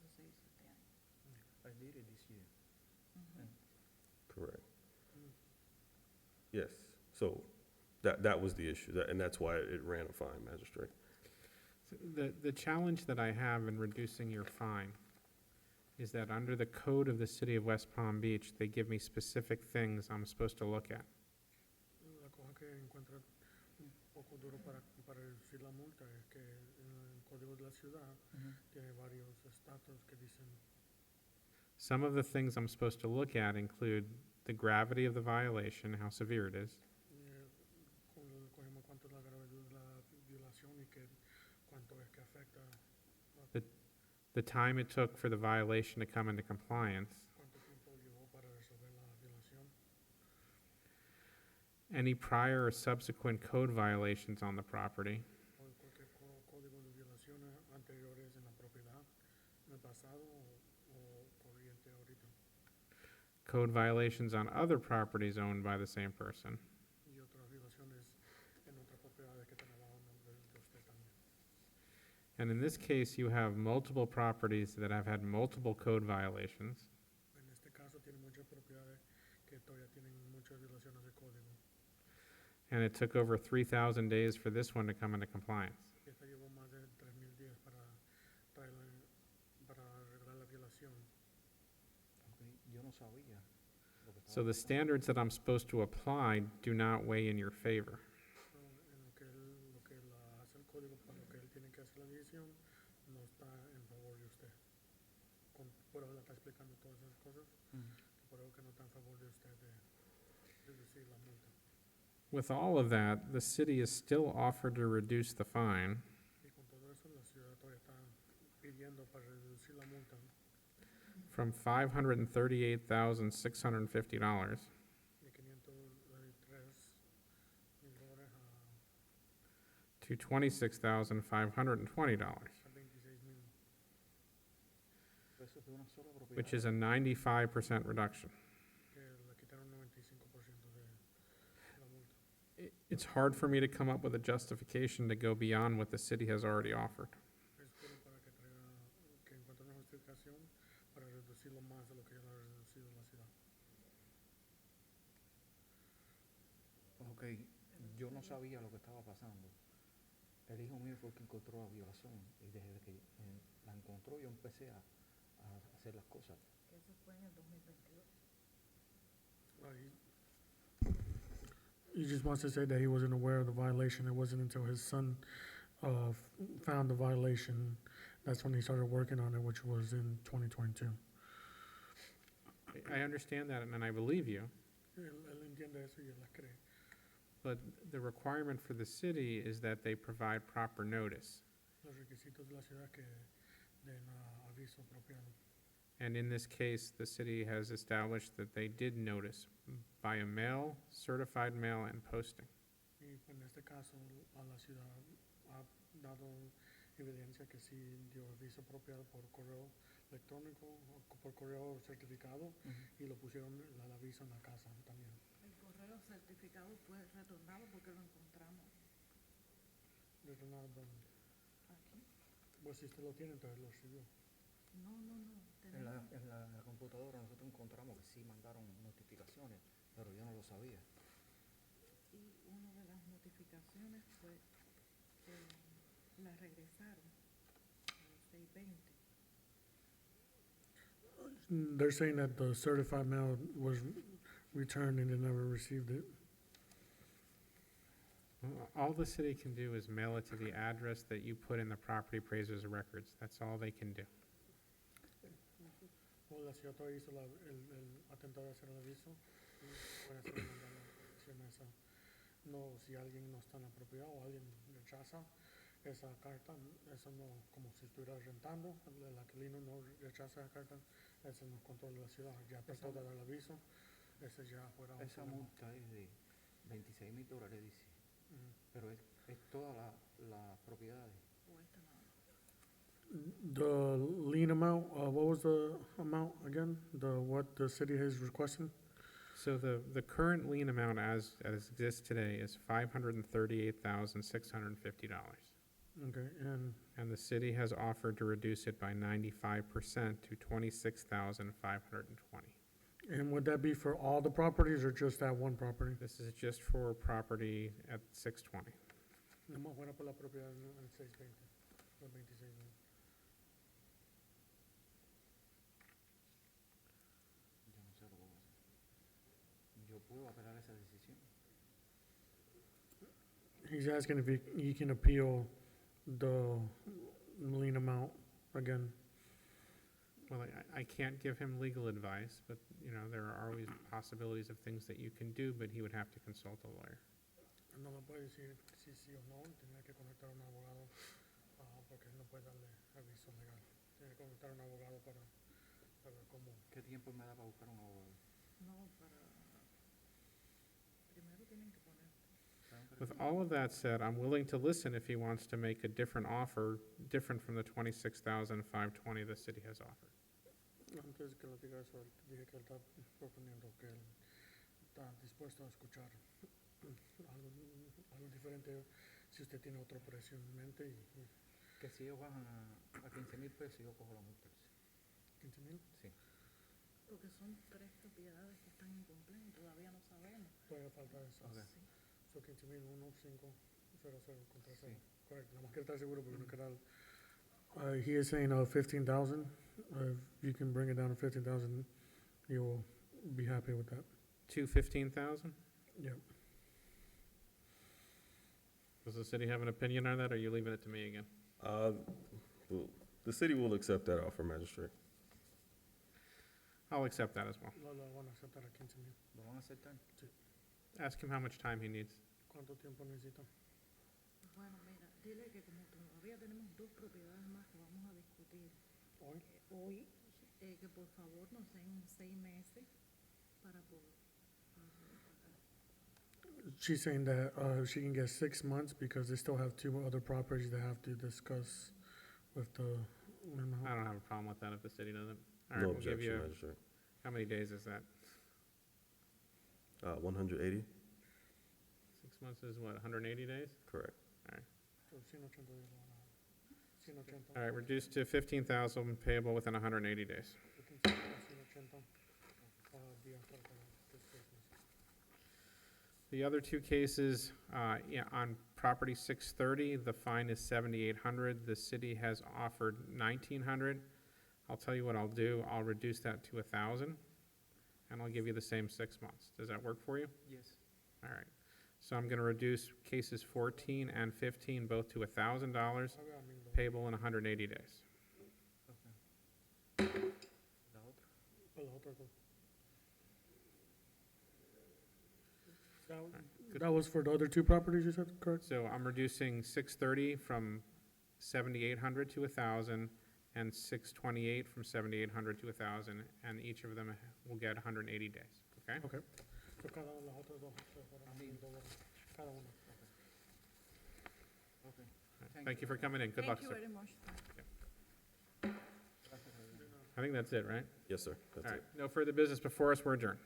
Eso se hizo este año. I did it this year. Correct. Yes, so that was the issue, and that's why it ran a fine, Magistrate. So the challenge that I have in reducing your fine is that under the code of the city of West Palm Beach, they give me specific things I'm supposed to look at. La cosa que encuentro un poco duro para reducir la multa es que el código de la ciudad tiene varios estatus que dicen Some of the things I'm supposed to look at include the gravity of the violation, how severe it is, cogemos cuánto es la gravedad de la violación y cuánto es que afecta, the time it took for the violation to come into compliance, cuánto tiempo llevó para resolver la violación, any prior or subsequent code violations on the property, o cualquier código de violaciones anteriores en la propiedad, en el pasado o corriente ahorita. code violations on other properties owned by the same person, Y otras violaciones en otras propiedades que están abajo de usted también. and in this case, you have multiple properties that have had multiple code violations, En este caso tiene muchas propiedades que todavía tienen muchas violaciones de código. and it took over 3,000 days for this one to come into compliance. Y esta llevó más de 3,000 días para arreglar la violación. Yo no sabía. So the standards that I'm supposed to apply do not weigh in your favor. En lo que hace el código para lo que él tiene que hacer la división no está en favor de usted. Por ahora está explicando todas esas cosas, por eso que no está en favor de usted de reducir la multa. With all of that, the city is still offered to reduce the fine Y con todo eso la ciudad todavía está pidiendo para reducir la multa from $538,650 de $503,000 to $26,520, a 26,000, Pesos de una sola propiedad. which is a 95% reduction. que le quitaron 95% de la multa. It's hard for me to come up with a justification to go beyond what the city has already offered. Es duro para que encuentre una justificación para reducirlo más de lo que ya lo ha reducido la ciudad. Ok, yo no sabía lo que estaba pasando. El hijo mío fue el que encontró la violación y desde que la encontró yo empecé a hacer las cosas. Eso fue en el 2022. He just wants to say that he wasn't aware of the violation. It wasn't until his son found the violation, that's when he started working on it, which was in 2022. I understand that and I believe you, Él entiende eso y él las cree. but the requirement for the city is that they provide proper notice. Los requisitos de la ciudad que den aviso apropiado. And in this case, the city has established that they did notice by a mail, certified mail, and posting. Y en este caso a la ciudad ha dado evidencia que sí dio aviso apropiado por correo electrónico o por correo certificado y lo pusieron el aviso en la casa también. El correo certificado fue retornado porque lo encontramos ¿Retornado dónde? aquí. Pues si usted lo tiene, entonces lo recibió. No. En la computadora nosotros encontramos que sí mandaron notificaciones, pero yo no lo sabía. Y una de las notificaciones fue que la regresaron al 620. They're saying that the certified mail was returned and they never received it. All the city can do is mail it to the address that you put in the property appraiser's records. That's all they can do. O la ciudad todavía hizo el atentado de hacer el aviso y puede hacer mandar la acción esa. No, si alguien no está en la propiedad o alguien rechaza esa carta, eso no, como si estuviera rentando, el inquilino no rechaza la carta, eso no controla la ciudad. Ya trató de dar el aviso, ese ya fuera un Esa problema. multa es de $26,000, dice, pero es toda la propiedad. O esta nada más. The lien amount, what was the amount again? What the city has requested? So the current lien amount as exists today is $538,650. Okay, And the city has offered to reduce it by 95% to 26,520. and would that be for all the properties or just that one property? This is just for property at 620. Nomás fuera por la propiedad en 620, los 26. Yo no sé lo que voy a hacer. Yo puedo apelar esa decisión. He's asking if he can appeal the lien amount again. Well, I can't give him legal advice, but, you know, there are always possibilities of things that you can do, but he would have to consult a lawyer. No me puede decir si sí o no, tiene que conectar a un abogado, porque no puede darle aviso legal. Tiene que conectar a un abogado para ver cómo. ¿Qué tiempo me da para buscar un abogado? No, primero tienen que poner. With all of that said, I'm willing to listen if he wants to make a different offer, different from the 26,520 the city has offered. Antes que le diga eso, dije que él está proponiendo que él está dispuesto a escuchar algo diferente si usted tiene otro precio en mente. Que si ellos bajan a 15,000 pesos, yo cojo la multa. ¿15,000? Sí. Porque son 3 propiedades que están incompletas y todavía no sabemos. Todavía falta eso. Okay. Sí. Son 15,000, 1, 5, 0, 0, contra 0. Sí. Correcto, nada más quiero estar seguro porque no queda. He is saying 15,000. If you can bring it down to 15,000, you will be happy with that. To 15,000? Yep. Does the city have an opinion on that, or are you leaving it to me again? The city will accept that offer, Magistrate. I'll accept that as well. Lo van a aceptar a 15,000. ¿Lo van a aceptar? Sí. Ask him how much time he needs. ¿Cuánto tiempo necesita? Bueno, mira, dile que como todavía tenemos 2 propiedades más que vamos a discutir hoy, que por favor nos den 6 meses para poder. She's saying that she can get 6 months because they still have 2 other properties they have to discuss with the. I don't have a problem with that if the city doesn't. All right, No we'll give objection, you, Magistrate. how many days is that? 180? 6 months is what, 180 days? Correct. All right. So 180 días lo van a- 180. All right, reduced to 15,000 payable within 180 days. 180 días para pagar. The other 2 cases, on property 630, the fine is 7,800. The city has offered 1,900. I'll tell you what I'll do. I'll reduce that to 1,000, and I'll give you the same 6 months. Does that work for you? Yes. All right. So I'm going to reduce cases 14 and 15 both to $1,000, payable in 180 days. Okay. ¿La otra? La otra cosa. That was for the other 2 properties you said, correct? So I'm reducing 630 from 7,800 to 1,000, and 628 from 7,800 to 1,000, and each of them will get 180 days, okay? Okay. So cada una, las otras 2, cada una. Okay. Thank you for coming in. Good luck, Thank sir. you very much. I think that's it, right? Yes, sir. That's All right. it. No further business before us. We're adjourned.